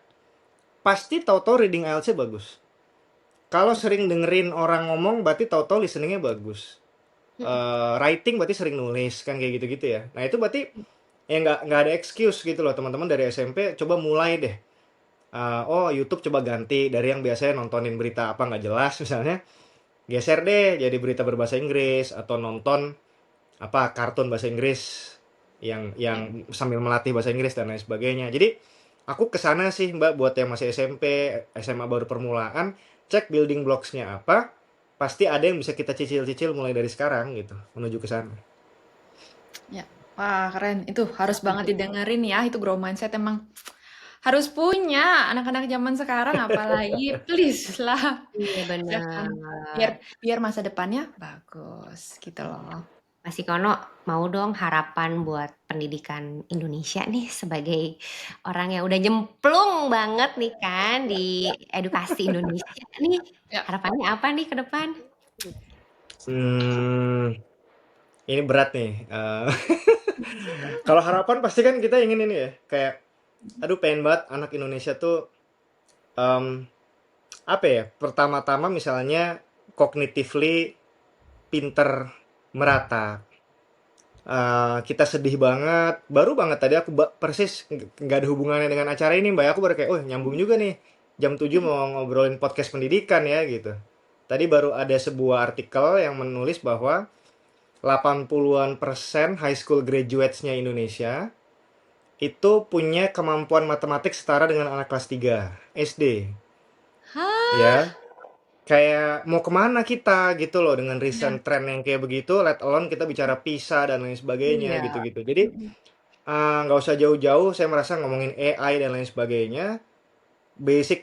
pasti tahu-tahu reading IELTS-nya bagus. Kalau sering dengerin orang ngomong, berarti tahu-tahu listeningnya bagus. Mm-mm. Writing berarti sering nulis kan kayak gitu-gitu ya. Nah itu berarti ya nggak ada excuse gitu loh teman-teman dari SMP coba mulai deh. Oh YouTube coba ganti dari yang biasanya nontonin berita apa nggak jelas misalnya, geser deh jadi berita berbahasa Inggris atau nonton apa kartun bahasa Inggris. yang sambil melatih bahasa Inggris dan lain sebagainya. Jadi aku kesana sih Mbak, buat yang masih SMP, SMA baru permulaan, cek building blocks-nya apa, pasti ada yang bisa kita cicil-cicil mulai dari sekarang gitu, menuju ke sana. Ya, wah keren. Itu harus banget didengerin ya. Itu grow mindset emang harus punya anak-anak zaman sekarang apalagi please lah. Iya Jangan bener. biar biar masa depannya bagus gitu loh. Mas Ikono mau dong harapan buat pendidikan Indonesia nih sebagai orang yang udah nyemplung banget nih kan di edukasi Indonesia nih. Ya, Harapannya apa nih ke depan? Hmm, ini berat nih. Kalau harapan pasti kan kita ingin ini ya, kayak, aduh pengen banget anak Indonesia tuh, em, apa ya, pertama-tama misalnya cognitively pinter, merata. Kita sedih banget, baru banget tadi aku persis nggak ada hubungannya dengan acara ini Mbak, aku baru kayak, oh nyambung juga nih, jam 7 mau ngobrolin podcast pendidikan ya gitu. Tadi baru ada sebuah artikel yang menulis bahwa 80-an% high school graduates-nya Indonesia itu punya kemampuan matematik setara dengan anak kelas 3 SD. Hah? Ya, kayak mau kemana kita gitu loh dengan Ya. recent trend yang kayak begitu, let alone kita bicara PISA dan lain sebagainya Iya. gitu-gitu. Jadi nggak usah jauh-jauh, saya merasa ngomongin AI dan lain sebagainya, basic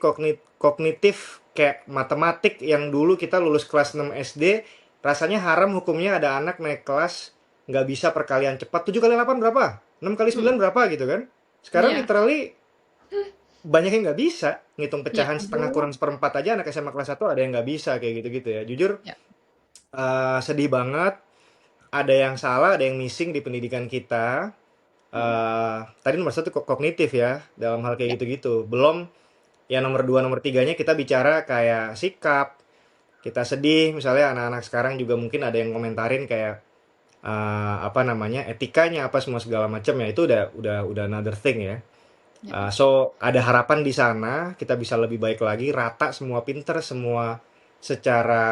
kognitif kayak matematik yang dulu kita lulus kelas 6 SD, rasanya haram hukumnya ada anak naik kelas nggak bisa perkalian cepat. 7 kali 8 berapa? 6 kali 9 Mm-mm. berapa gitu kan? Sekarang Iya. literally banyak yang nggak bisa ngitung Ya pecahan setengah ampun. kurang seperempat aja, anak SMA kelas 1 ada yang nggak bisa kayak gitu-gitu ya. Jujur Ya. sedih banget, ada yang salah, ada yang missing di pendidikan kita. Tadi nomor satu kognitif ya, dalam hal Ya. kayak gitu-gitu. Belum ya nomor dua, nomor tiganya kita bicara kayak sikap. Kita sedih, misalnya anak-anak sekarang juga mungkin ada yang komentarin kayak apa namanya etikanya apa semua segala macam ya, itu udah another thing ya. Ya. So ada harapan di sana kita bisa lebih baik lagi, rata semua, pinter semua, secara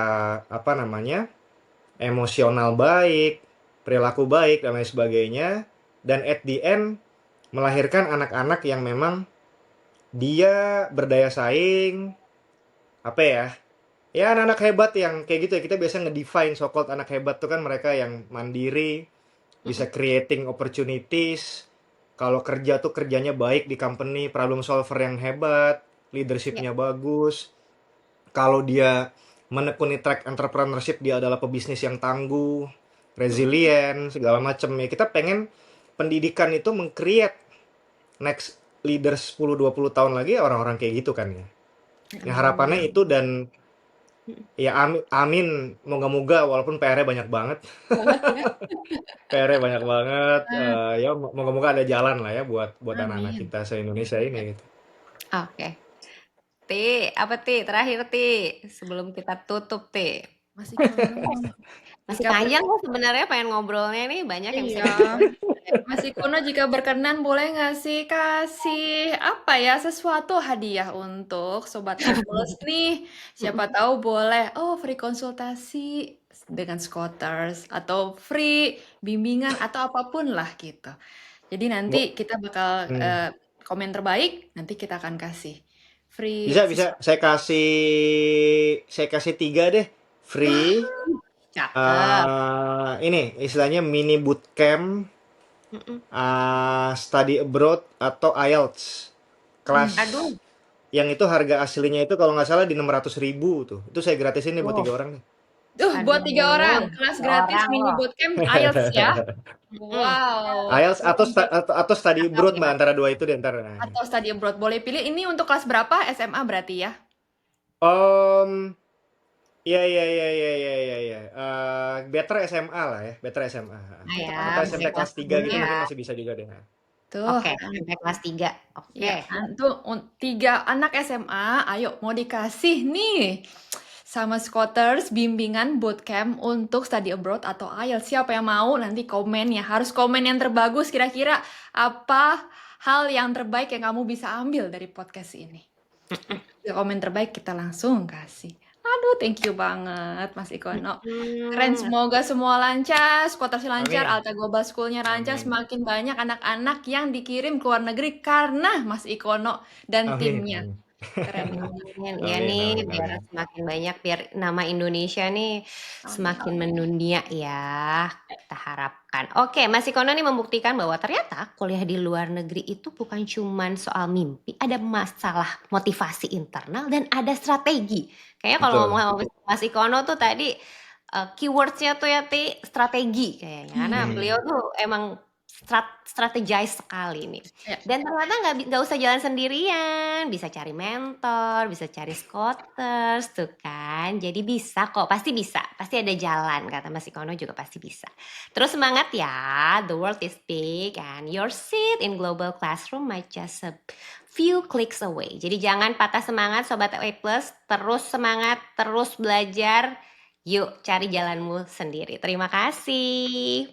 apa namanya emosional baik, perilaku baik dan lain sebagainya, dan at the end melahirkan anak-anak yang memang dia berdaya saing, apa ya, ya anak-anak hebat yang kayak gitu ya, kita biasa ngedefine so called anak hebat tuh kan mereka yang mandiri, bisa Mm-mm. creating opportunities, kalau kerja tuh kerjanya baik di company, problem solver yang hebat, Ya. leadershipnya bagus, kalau dia menekuni track entrepreneurship dia adalah pebisnis yang tangguh, Mm-mm. resilient, segala macam ya. Kita pengen pendidikan itu meng-create next leader 10-20 tahun lagi ya orang-orang kayak gitu kan ya. Ya harapannya Amin. itu, dan Mm-mm. ya amin, amin, moga-moga walaupun PR-nya banyak banget. Banget ya. PR-nya banyak banget, Ah, ya moga-moga ada jalan lah ya buat buat anak-anak amin. kita se-Indonesia ini Ya. gitu. Oke. Ti, apa Ti? Terakhir Ti, sebelum kita tutup Ti. Masih kono. Masih Jika panjang kok sebenarnya pengen ngobrolnya nih, banyak yang bisa Iya, dibahas. Mas Ikuno jika berkenan boleh nggak sih kasih apa ya sesuatu hadiah untuk Sobat Emulus nih? Siapa tahu boleh, oh free konsultasi dengan Scooters atau free bimbingan atau apapun lah gitu. Jadi nanti Bo- kita bakal hmm. komen terbaik, nanti kita akan kasih free Bisa bisa sesuatu. saya kasih tiga deh, free. Cakep. Ini istilahnya mini bootcamp, Mm-mm. study abroad atau IELTS kelas, Hmm. Aduh, yang itu harga aslinya itu kalau nggak salah di 600.000 tuh, itu saya gratisin nih buat tuh, 3 orang nih. Buat 3 orang, aduh, kelas dua gratis orang mini loh. bootcamp IELTS ya. Mm-mm. Wow, IELTS ini untuk atau study Cakep abroad nih mbak, Mas. antara dua itu deh ntar. Nah. atau study abroad boleh pilih. Ini untuk kelas berapa? SMA berarti ya? Om, iya iya iya iya iya iya iya. Better SMA lah ya, better SMA. Nah Untuk ya, anak Atau SMP sampai SMA. kelas kelas 3 3 gitu ya. mungkin masih bisa juga deh. Nah. Tuh, Oke, sampai kelas 3. Oke. ya, untuk 3 anak SMA, ayo mau dikasih nih sama Scooters bimbingan bootcamp untuk study abroad atau IELTS. Siapa yang mau nanti komen ya. Harus komen yang terbagus kira-kira apa hal yang terbaik yang kamu bisa ambil dari podcast ini. Ya, komen terbaik kita langsung kasih. Aduh, thank you banget Mas Ikono. Keren, Mhm. semoga semua lancar, skuoters lancar, Amin. Alta Global School-nya lancar, Amin. semakin banyak anak-anak yang dikirim ke luar negeri karena Mas Ikono dan Amin. timnya. Amin. Keren banget. Amin, iya Amin. nih Amin. biar Amin. semakin banyak biar nama Indonesia nih Amin. semakin mendunia ya, kita harapkan. Oke, Mas Ikono nih membuktikan bahwa ternyata kuliah di luar negeri itu bukan cuman soal mimpi, ada masalah motivasi internal dan ada strategi. Kayaknya kalau ngomong Betul. sama Mas Ikono tuh tadi keywordnya tuh ya Ti, strategi kayaknya karena beliau Hmm. tuh emang strategize sekali nih. Ya. Dan ternyata nggak usah jalan sendirian, bisa cari mentor, bisa cari scouts tuh kan. Jadi bisa kok, pasti ada jalan kata Mas Ikono juga pasti bisa. Terus semangat ya, the world is big and your seat in global classroom might just a few clicks away. Jadi jangan patah semangat Sobat A+, terus semangat, terus belajar. Yuk cari jalanmu sendiri. Terima kasih.